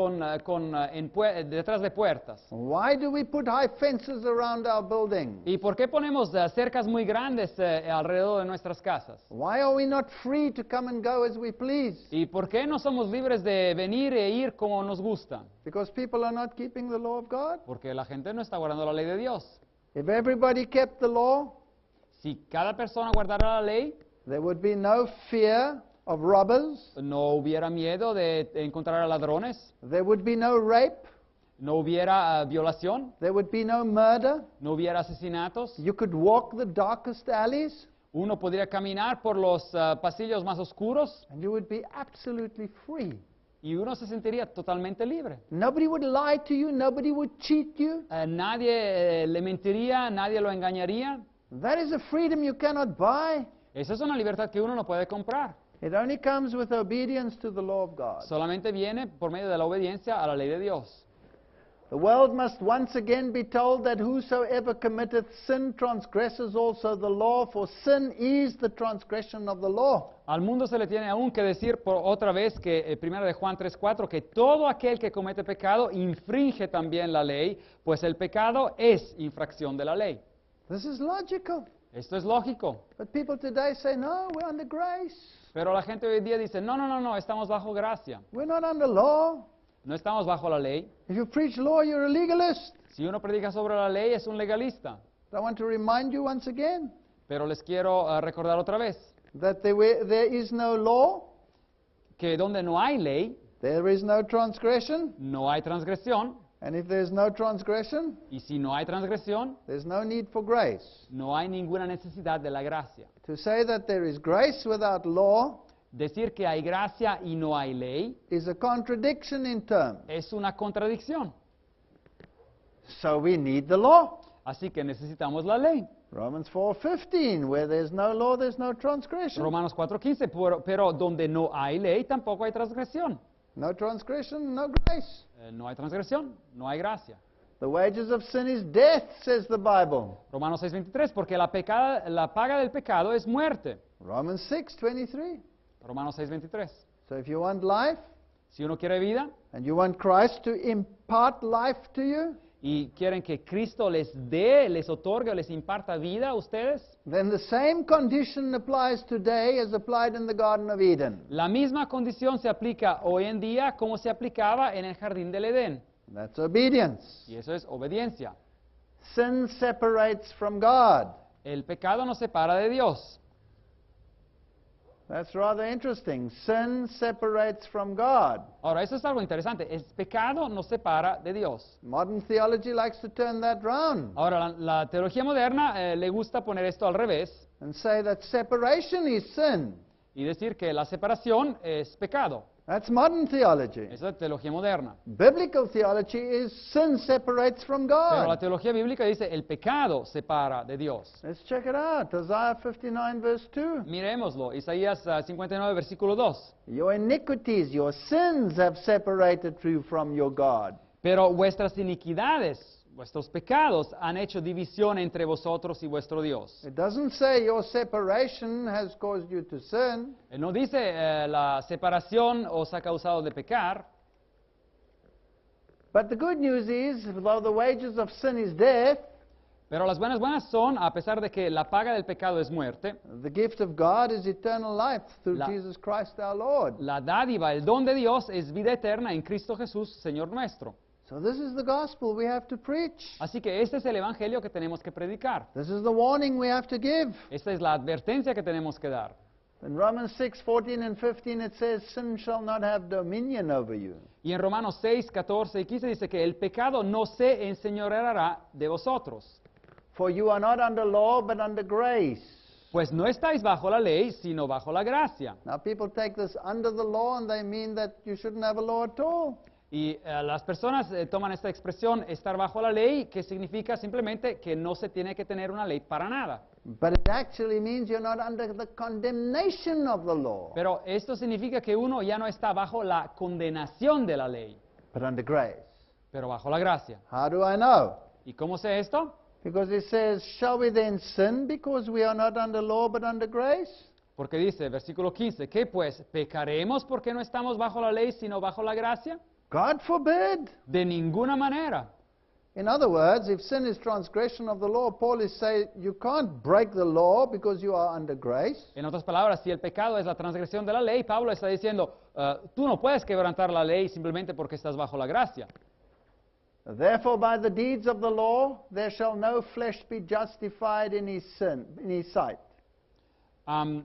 detrás de puertas? Why do we put high fences around our buildings? ¿Y por qué ponemos cercas muy grandes alrededor de nuestras casas? Why are we not free to come and go as we please? ¿Y por qué no somos libres de venir e ir como nos gusta? Because people are not keeping the law of God. Porque la gente no está guardando la ley de Dios. If everybody kept the law, Si cada persona guardara la ley, there would be no fear of robbers. no hubiera miedo de encontrar a ladrones, There would be no rape. no hubiera violación, There would be no murder. no hubiera asesinatos. You could walk the darkest alleys Uno podría caminar por los pasillos más oscuros and you would be absolutely free. y uno se sentiría totalmente libre. Nobody would lie to you. Nobody would cheat you. Nadie le mentiría, nadie lo engañaría. That is a freedom you cannot buy. Esa es una libertad que uno no puede comprar. It only comes with obedience to the law of God. Solamente viene por medio de la obediencia a la ley de Dios. The world must once again be told that whosoever committeth sin transgresses also the law, for sin is the transgression of the law. Al mundo se le tiene aún que decir por otra vez que 1 de Juan 3:4 que todo aquel que comete pecado infringe también la ley, pues el pecado es infracción de la ley. This is logical. Esto es lógico. But people today say, no, we're under grace. Pero la gente hoy en día dice, no, estamos bajo gracia. We're not under law. No estamos bajo la ley. If you preach law, you're a legalist. Si uno predica sobre la ley es un legalista. I want to remind you once again Pero les quiero recordar otra vez that there is no law, que donde no hay ley, there is no transgression. no hay transgresión. And if there's no transgression, Y si no hay transgresión, there's no need for grace. no hay ninguna necesidad de la gracia. To say that there is grace without law Decir que hay gracia y no hay ley is a contradiction in terms. es una contradicción. So we need the law. Así que necesitamos la ley. Romans 4:15, where there's no law, there's no transgression. Romanos 4:15, pero donde no hay ley tampoco hay transgresión. No transgression, no grace. No hay transgresión, no hay gracia. The wages of sin is death, says the Bible. Romanos 6:23, porque la paga del pecado es muerte. Romans 6:23. Romanos 6:23. So if you want life Si uno quiere vida and you want Christ to impart life to you, y quieren que Cristo les dé, les otorgue o les imparta vida a ustedes, then the same condition applies today as applied in the Garden of Eden. la misma condición se aplica hoy en día como se aplicaba en el jardín del Edén. That's obedience. Y eso es obediencia. Sin separates from God. El pecado nos separa de Dios. That's rather interesting. Sin separates from God. Ahora, eso es algo interesante. El pecado nos separa de Dios. Modern theology likes to turn that round Ahora, la teología moderna le gusta poner esto al revés and say that separation is sin. y decir que la separación es pecado. That's modern theology. Esa es teología moderna. Biblical theology is sin separates from Pero la God. teología bíblica dice el pecado separa de Dios. Let's check it out. Isaiah 59 verse 2. Miremoslo. Isaías 59, versículo 2. Your iniquities, your sins have separated you from your God. Pero vuestras iniquidades, vuestros pecados han hecho división entre vosotros y vuestro Dios. It doesn't say your separation has caused you to sin. No dice la separación os ha causado de pecar. But the good news is, though the wages of sin is death, Pero las buenas son, a pesar de que la paga del pecado es muerte, the gift of God is eternal life through La- Jesus Christ our Lord. la dádiva, el don de Dios es vida eterna en Cristo Jesús, Señor nuestro. So this is the gospel we have to preach. Así que este es el evangelio que tenemos que predicar. This is the warning we have to give. Esta es la advertencia que tenemos que dar. In Romans 6:14 and 15 it says, sin shall not have dominion over you. Y en Romanos 6, 14 y 15 dice que el pecado no se enseñoreará de vosotros. For you are not under law, but under grace. Pues no estáis bajo la ley, sino bajo la gracia. Now people take this under the law and they mean that you shouldn't have a law at all. Y las personas toman esta expresión, estar bajo la ley, que significa simplemente que no se tiene que tener una ley para nada. But it actually means you're not under the condemnation of the law, Pero esto significa que uno ya no está bajo la condenación de la ley, but under grace. pero bajo la gracia. How do I know? ¿Y cómo sé esto? Because it says, shall we then sin because we are not under law but under grace? Porque dice, versículo 15, ¿qué pues? ¿Pecaremos porque no estamos bajo la ley, sino bajo la gracia? God forbid. De ninguna manera. In other words, if sin is transgression of the law, Paul is saying you can't break the law because you are under grace. En otras palabras, si el pecado es la transgresión de la ley, Pablo está diciendo, tú no puedes quebrantar la ley simplemente porque estás bajo la gracia. Therefore, by the deeds of the law, there shall no flesh be justified in his sight.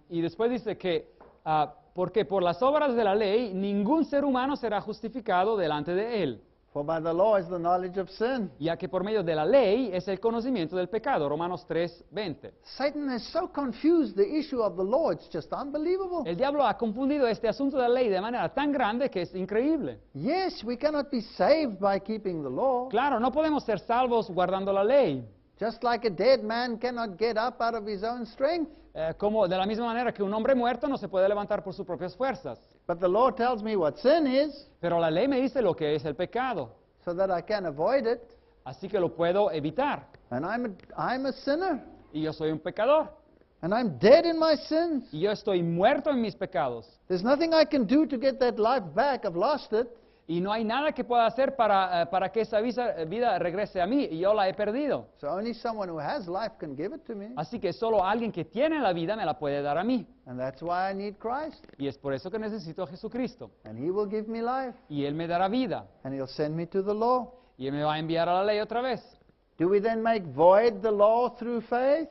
Y después dice que, porque por las obras de la ley, ningún ser humano será justificado delante de él, For by the law is the knowledge of sin. ya que por medio de la ley es el conocimiento del pecado. Romanos 3:20. Satan has so confused the issue of the law, it's just unbelievable. El diablo ha confundido este asunto de la ley de manera tan grande que es increíble. Yes, we cannot be saved by keeping the law. Claro, no podemos ser salvos guardando la ley. Just like a dead man cannot get up out of his own strength. Como de la misma manera que un hombre muerto no se puede levantar por sus propias fuerzas. But the law tells me what sin is. Pero la ley me dice lo que es el pecado. so that I can avoid it. así que lo puedo evitar. And I'm a sinner. Y yo soy un pecador. And I'm dead in my sins. Y yo estoy muerto en mis pecados. There's nothing I can do to get that life back. I've lost it. Y no hay nada que pueda hacer para que esa vida regrese a mí. Y yo la he perdido. So only someone who has life can give it to me. Así que solo alguien que tiene la vida me la puede dar a mí. And that's why I need Christ. Y es por eso que necesito a Jesucristo. And He will give me life. Y Él me dará vida. And He'll send me to the law. Y Él me va a enviar a la ley otra vez. Do we then make void the law through faith?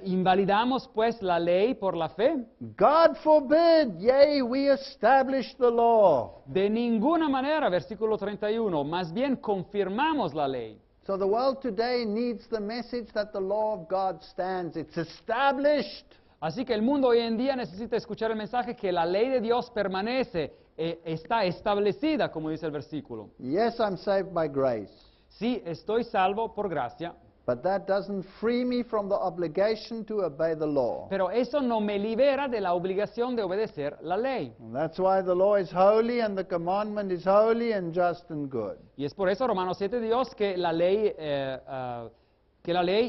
¿Invalidamos pues la ley por la fe? God forbid, yea, we establish the law. De ninguna manera, versículo 31, más bien confirmamos la ley. So the world today needs the message that the law of God stands. It's established. Así que el mundo hoy en día necesita escuchar el mensaje que la ley de Dios permanece, está establecida, como dice el versículo. Yes, I'm saved by grace. Sí, estoy salvo por gracia, But that doesn't free me from the obligation to obey the law. pero eso no me libera de la obligación de obedecer la ley. And that's why the law is holy and the commandment is holy and just and good. Y es por eso, Romanos 7, Dios, que la ley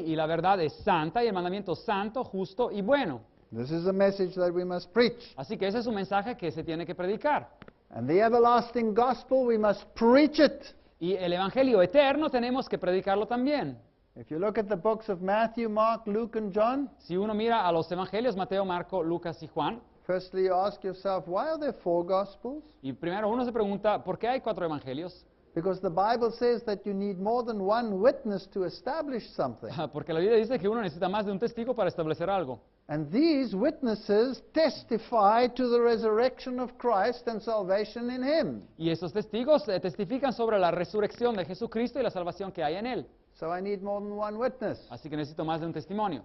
y la verdad es santa y el mandamiento santo, justo y bueno. This is a message that we must preach. Así que ese es un mensaje que se tiene que predicar. And the everlasting gospel, we must preach it. Y el evangelio eterno tenemos que predicarlo también. If you look at the books of Matthew, Mark, Luke, and John, Si uno mira a los evangelios, Mateo, Marco, Lucas y Juan, firstly you ask yourself, why are there 4 gospels? y primero uno se pregunta, ¿por qué hay 4 evangelios? Because the Bible says that you need more than one witness to establish something. Porque la Biblia dice que uno necesita más de un testigo para establecer algo. And these witnesses testify to the resurrection of Christ and salvation in Him. Y esos testigos testifican sobre la resurrección de Jesucristo y la salvación que hay en Él. So I need more than one witness. Así que necesito más de un testimonio.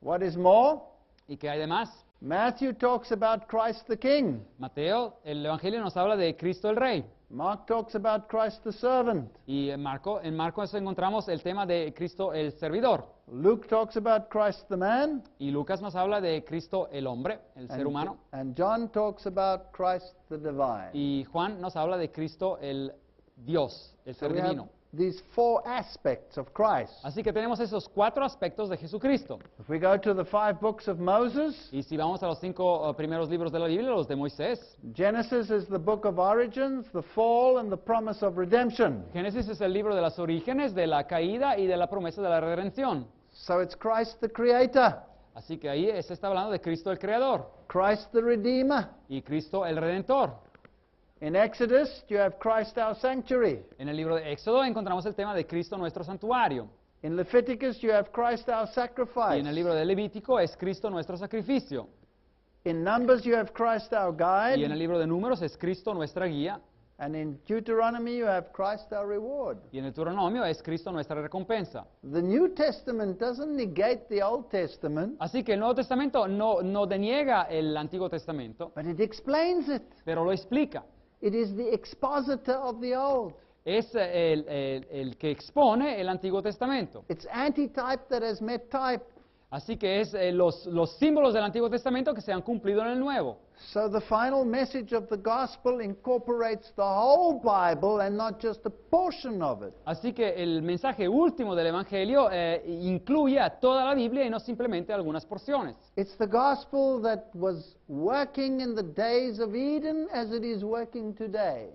What is more? ¿Y qué hay de más? Matthew talks about Christ the King. Mateo, el evangelio nos habla de Cristo el Rey. Mark talks about Christ the servant. Y en Marco eso encontramos el tema de Cristo el servidor. Luke talks about Christ the man. Y Lucas nos habla de Cristo el hombre, el ser humano. And John talks about Christ the divine. Y Juan nos habla de Cristo el Dios, el So ser we have divino. these 4 aspects of Christ. Así que tenemos esos 4 aspectos de Jesucristo. If we go to the 5 books of Moses, Y si vamos a los 5 primeros libros de la Biblia, los de Moisés, Genesis is the book of origins, the fall, and the promise of redemption. Génesis es el libro de los orígenes, de la caída y de la promesa de la redención. So it's Christ the creator, Así que ahí se está hablando de Cristo el Creador Christ the redeemer. y Cristo el Redentor. In Exodus, you have Christ our sanctuary. En el libro de Éxodo encontramos el tema de Cristo nuestro santuario. In Leviticus, you have Christ our Y sacrifice. en el libro de Levítico es Cristo nuestro sacrificio. In Numbers, you have Christ our guide. Y en el libro de Números es Cristo nuestra guía. And in Deuteronomy, you have Christ our reward. Y en el Deuteronomio es Cristo nuestra recompensa. The New Testament doesn't negate the Old Testament, Así que el Nuevo Testamento no deniega el Antiguo Testamento, but it explains it. pero lo explica. It is the expositor of the Old. Es el que expone el Antiguo Testamento. It's antitype that has met type. Así que es los símbolos del Antiguo Testamento que se han cumplido en el Nuevo. So the final message of the gospel incorporates the whole Bible and not just a portion of it. Así que el mensaje último del Evangelio incluye a toda la Biblia y no simplemente algunas porciones. It's the gospel that was working in the days of Eden as it is working today.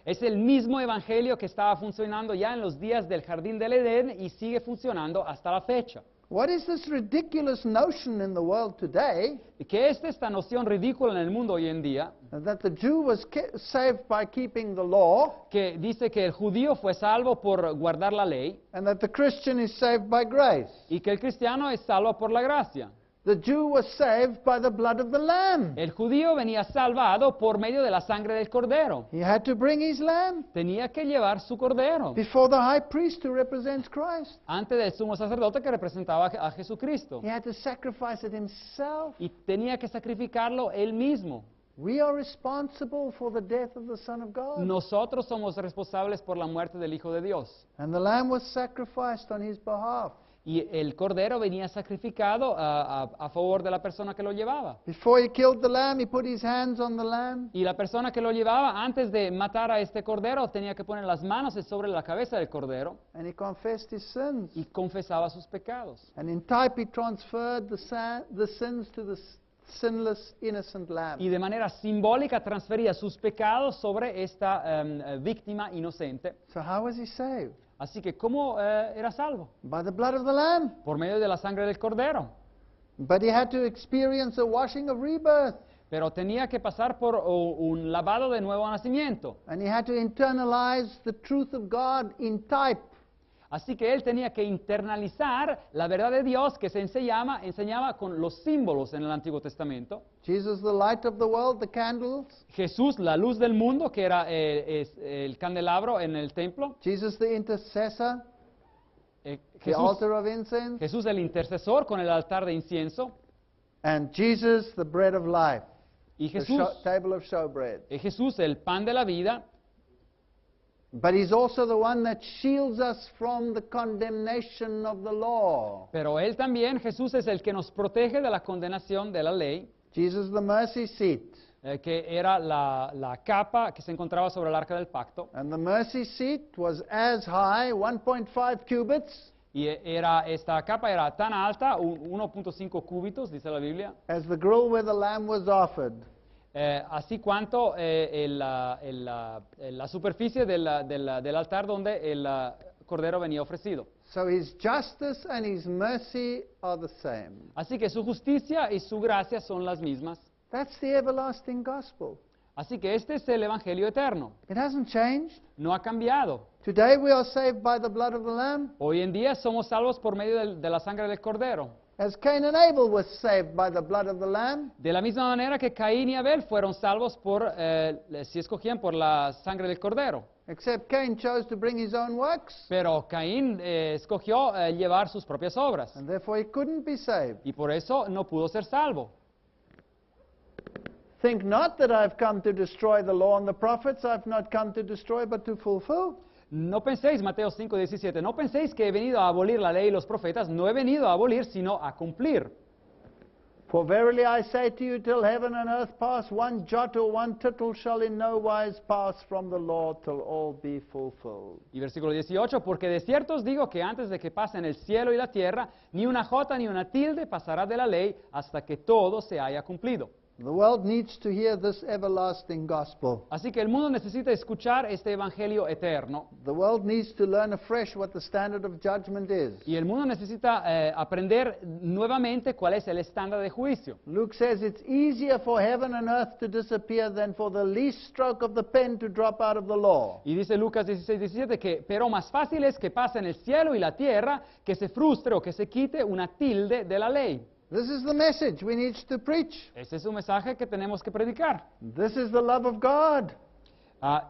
Es el mismo Evangelio que estaba funcionando ya en los días del Jardín del Edén y sigue funcionando hasta la fecha. What is this ridiculous notion in the world today ¿Qué es esta noción ridícula en el mundo hoy en día? that the Jew was saved by keeping the law Que dice que el judío fue salvo por guardar la ley and that the Christian is saved by grace? y que el cristiano es salvo por la gracia. The Jew was saved by the blood of the Lamb. El judío venía salvado por medio de la sangre del cordero. He had to bring his lamb Tenía que llevar su cordero before the high priest who represents Christ. ante del sumo sacerdote que representaba a Jesucristo. He had to sacrifice it himself. Y tenía que sacrificarlo él mismo. We are responsible for the death of the Son of God. Nosotros somos responsables por la muerte del Hijo de Dios. And the lamb was sacrificed on his behalf. Y el cordero venía sacrificado a favor de la persona que lo llevaba. Before he killed the lamb, he put his hands on the lamb. Y la persona que lo llevaba, antes de matar a este cordero, tenía que poner las manos sobre la cabeza del cordero And he confessed his sins. y confesaba sus pecados. And in type, he transferred the sins to the sinless, innocent lamb. Y de manera simbólica transfería sus pecados sobre esta víctima inocente. So how was he saved? Así que, ¿cómo era salvo? By the blood of the lamb. Por medio de la sangre del cordero. But he had to experience a washing of rebirth. Pero tenía que pasar por un lavado de nuevo nacimiento. And he had to internalize the truth of God in type. Así que él tenía que internalizar la verdad de Dios que se enseñaba con los símbolos en el Antiguo Testamento. Jesus, the light of the world, the candles. Jesús, la luz del mundo, que era el candelabro en el templo. Jesus, the intercessor, the Jesús, altar of incense. Jesús, el intercesor con el altar de incienso. And Jesus, the bread of life, Y the Jesús, table of showbread. Jesús, el pan de la vida. But he's also the one that shields us from the condemnation of the law. Pero él también, Jesús, es el que nos protege de la condenación de la ley, Jesus, the mercy seat. que era la capa que se encontraba sobre el arca del pacto. And the mercy seat was as high, 1.5 cubits, Y esta capa era tan alta, 1.5 cúbitos, dice la Biblia, as the grill where the lamb was offered. así cuanto la superficie del altar donde el cordero venía ofrecido. So his justice and his mercy are the same. Así que su justicia y su gracia son las mismas. That's the everlasting gospel. Así que este es el Evangelio eterno. It hasn't changed. No ha cambiado. Today we are saved by the blood of the lamb, Hoy en día somos salvos por medio de la sangre del cordero. as Cain and Abel were saved by the blood of the lamb. De la misma manera que Caín y Abel fueron salvos si escogían por la sangre del cordero. Except Cain chose to bring his own works, Pero Caín escogió llevar sus propias obras. and therefore he couldn't be saved. Y por eso no pudo ser salvo. Think not that I've come to destroy the law and the prophets. I've not come to destroy, but to fulfill. No penséis, Mateo 5:17, no penséis que he venido a abolir la ley y los profetas. No he venido a abolir, sino a cumplir. For verily I say to you, till heaven and earth pass, one jot or one tittle shall in no wise pass from the law till all be fulfilled. Y versículo 18, porque de cierto os digo que antes de que pasen el cielo y la tierra, ni una jota ni una tilde pasará de la ley hasta que todo se haya cumplido. The world needs to hear this everlasting gospel. Así que el mundo necesita escuchar este evangelio eterno. The world needs to learn afresh what the standard of judgment is. Y el mundo necesita aprender nuevamente cuál es el estándar de juicio. Luke says it's easier for heaven and earth to disappear than for the least stroke of the pen to drop out of the law. Y dice Lucas 16:17 que, pero más fácil es que pasen el cielo y la tierra, que se frustre o que se quite una tilde de la ley. This is the message we need to preach. Ese es un mensaje que tenemos que predicar. This is the love of God.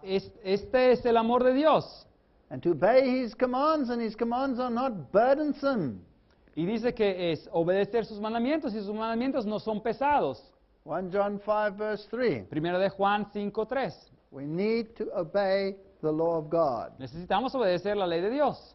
Este es el amor de Dios. And to obey his commands, and his commands are not burdensome. Y dice que es obedecer sus mandamientos y sus mandamientos no son pesados. 1 John 5 verse 3. Primero de Juan 5:3. We need to obey the law of God. Necesitamos obedecer la ley de Dios.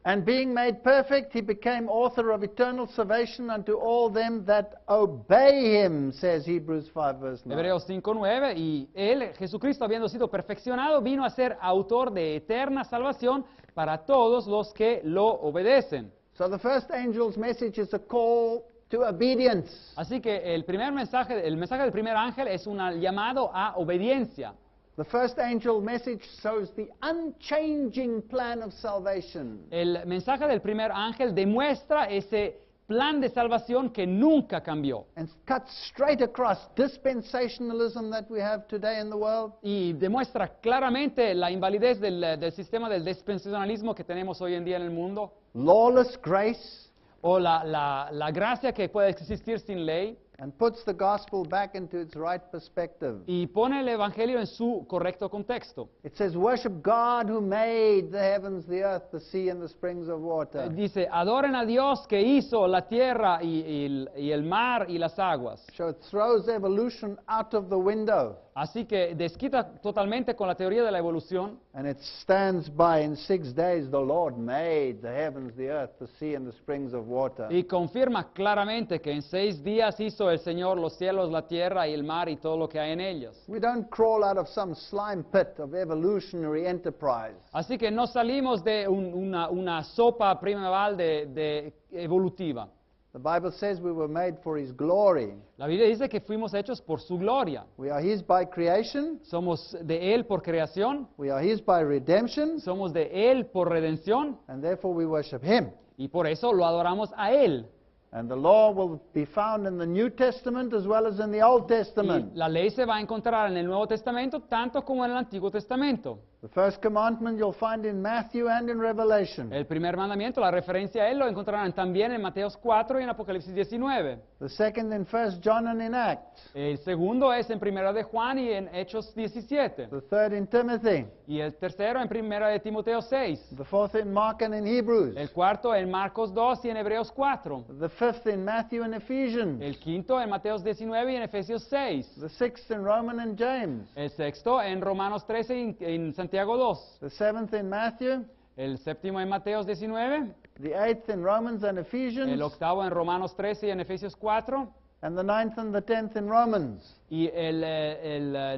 And being made perfect, he became author of eternal salvation unto all them that obey him, says Hebrews 5 verse 9. Hebreos 5:9, y él, Jesucristo, habiendo sido perfeccionado, vino a ser autor de eterna salvación para todos los que lo obedecen. So the first angel's message is a call to obedience. Así que el mensaje del primer ángel es un llamado a obediencia. The first angel message shows the unchanging plan of salvation. El mensaje del primer ángel demuestra ese plan de salvación que nunca cambió. And cuts straight across dispensationalism that we have today in the world. Y demuestra claramente la invalidez del sistema del dispensacionalismo que tenemos hoy en día en el mundo. Lawless grace. O la gracia que puede existir sin ley. and puts the gospel back into its right perspective. y pone el Evangelio en su correcto contexto. It says, worship God who made the heavens, the earth, the sea, and the springs of water. Dice, adoren a Dios que hizo la tierra y el mar y las aguas. So it throws evolution out of the window. Así que desquita totalmente con la teoría de la evolución And it stands by, in 6 days the Lord made the heavens, the earth, the sea, and the springs of water. y confirma claramente que en 6 días hizo el Señor los cielos, la tierra y el mar y todo lo que hay en ellos. We don't crawl out of some slime pit of evolutionary enterprise. Así que no salimos de una sopa primaveral de evolutiva. The Bible says we were made for His glory. La Biblia dice que fuimos hechos por su gloria. We are His by creation. Somos de Él por creación, We are His by redemption. somos de Él por redención And therefore we worship Him. y por eso lo adoramos a Él. And the law will be found in the New Testament as well as in the Old Y Testament. la ley se va a encontrar en el Nuevo Testamento tanto como en el Antiguo Testamento. The first commandment you'll find in Matthew and in Revelation. El primer mandamiento, la referencia a Él, lo encontrarán también en Mateos 4 y en Apocalipsis 19. The second in 1 John and in Acts. El segundo es en Primera de Juan y en Hechos 17. The third in Timothy. Y el tercero en Primera de Timoteo 6. The fourth in Mark and in Hebrews. El cuarto en Marcos 2 y en Hebreos 4. The fifth in Matthew and Ephesians. El quinto en Mateos 19 y en Efesios 6. The sixth in Romans and James. El sexto en Romanos 13 y en Santiago 2. The seventh in Matthew. El séptimo en Mateos 19. The eighth in Romans and El Ephesians. octavo en Romanos 13 y en Efesios 4. And the ninth and the 10th in Romans. Y el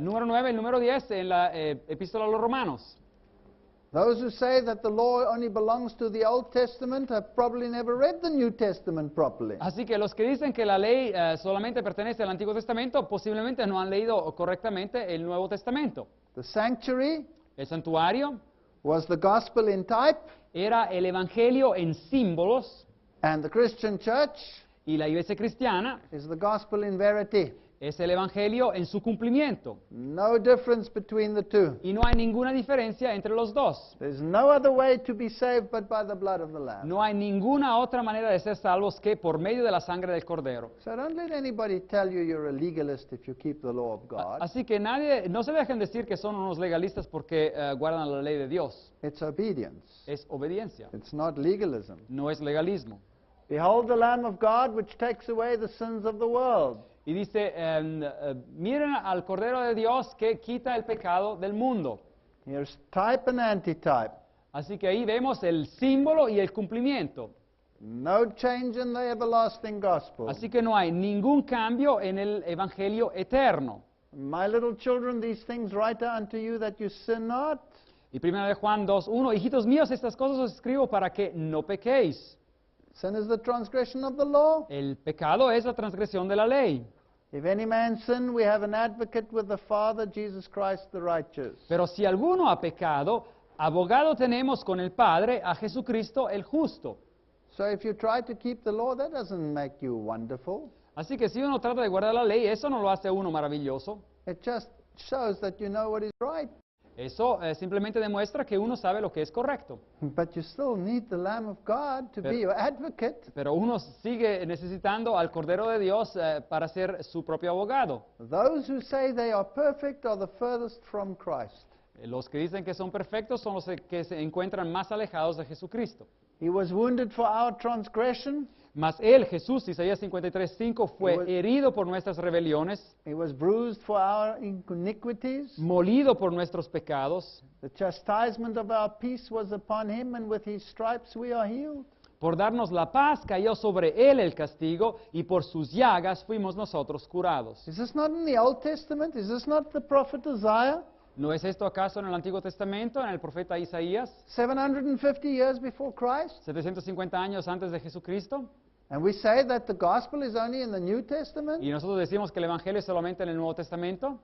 número 9, el número 10 en la Epístola a los Romanos. Those who say that the law only belongs to the Old Testament have probably never read the New Testament properly. Así que los que dicen que la ley solamente pertenece al Antiguo Testamento posiblemente no han leído correctamente el Nuevo Testamento. The sanctuary El santuario was the gospel in type, era el Evangelio en símbolos and the Christian church y la iglesia cristiana is the gospel in verity. es el Evangelio en su cumplimiento. No difference between the two. Y no hay ninguna diferencia entre los dos. There's no other way to be saved but by the blood of the Lamb. No hay ninguna otra manera de ser salvos que por medio de la sangre del Cordero. So don't let anybody tell you you're a legalist if you keep the law of God. Así que no se dejen decir que son unos legalistas porque guardan la ley de Dios. It's obedience. Es obediencia, It's not legalism. no es legalismo. Behold the Lamb of God which takes away the sins of the world. Y dice, miren al Cordero de Dios que quita el pecado del mundo. Here's type and antitype. Así que ahí vemos el símbolo y el cumplimiento. No change in the everlasting gospel. Así que no hay ningún cambio en el Evangelio eterno. My little children, these things write unto you that you sin not. Y 1 de Juan 2:1, hijitos míos, estas cosas os escribo para que no pequéis. Sin is the transgression of the law. El pecado es la transgresión de la ley. If any man sin, we have an advocate with the Father, Jesus Christ the righteous. Pero si alguno ha pecado, abogado tenemos con el Padre, a Jesucristo el justo. So if you try to keep the law, that doesn't make you wonderful. Así que si uno trata de guardar la ley, eso no lo hace a uno maravilloso. It just shows that you know what is right. Eso simplemente demuestra que uno sabe lo que es correcto. But you still need the Lamb of God to be your advocate. Pero uno sigue necesitando al Cordero de Dios para ser su propio abogado. Those who say they are perfect are the furthest from Christ. Los que dicen que son perfectos son los que se encuentran más alejados de Jesucristo. He was wounded for our transgression. Mas Él, Jesús, Isaías 53:5, fue herido por nuestras rebeliones, He was bruised for our iniquities. molido por nuestros pecados. The chastisement of our peace was upon him, and with his stripes we are healed. Por darnos la paz cayó sobre Él el castigo, y por sus llagas fuimos nosotros curados. Is this not in the Old Testament? Is this not the prophet Isaiah? ¿No es esto acaso en el Antiguo Testamento, en el profeta Isaías, 750 years before Christ? 750 años antes de Jesucristo? And we say that the gospel is only in the New Testament? Y nosotros decimos que el Evangelio es solamente en el Nuevo Testamento.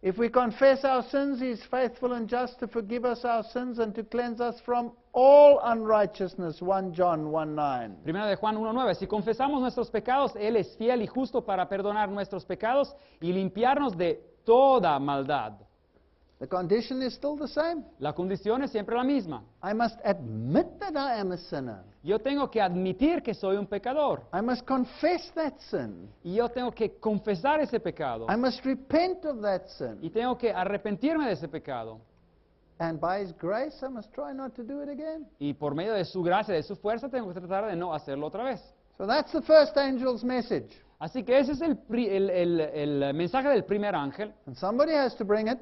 If we confess our sins, he is faithful and just to forgive us our sins and to cleanse us from all unrighteousness. 1 John 1:9. Primera de Juan 1:9. Si confesamos nuestros pecados, Él es fiel y justo para perdonar nuestros pecados y limpiarnos de toda maldad. The condition is still the same. La condición es siempre la misma. I must admit that I am a sinner. Yo tengo que admitir que soy un pecador. I must confess that sin. Y yo tengo que confesar ese pecado. I must repent of that Y sin. tengo que arrepentirme de ese pecado. And by His grace, I must try not to do it again. Y por medio de su gracia, de su fuerza, tengo que tratar de no hacerlo otra vez. So that's the first angel's message. Así que ese es el mensaje del primer ángel. And somebody has to bring it,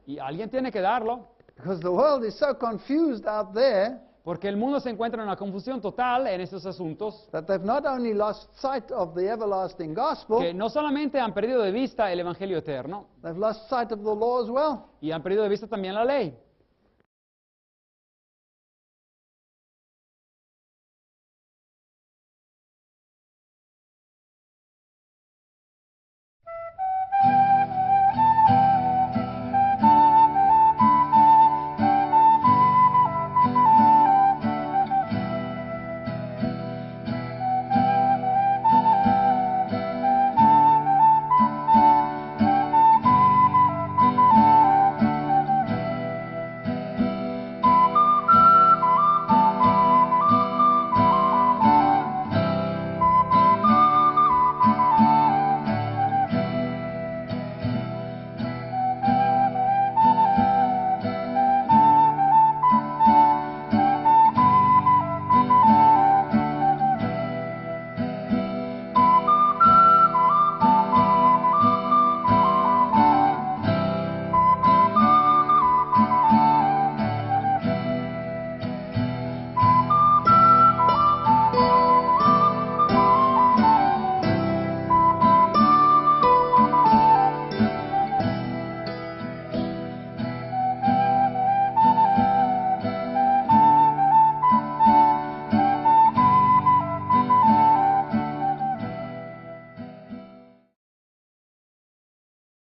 Y alguien tiene que darlo. because the world is so confused out there Porque el mundo se encuentra en una confusión total en estos asuntos. that they've not only lost sight of the everlasting gospel, Que no solamente han perdido de vista el Evangelio eterno, they've lost sight of the law as well. y han perdido de vista también la ley.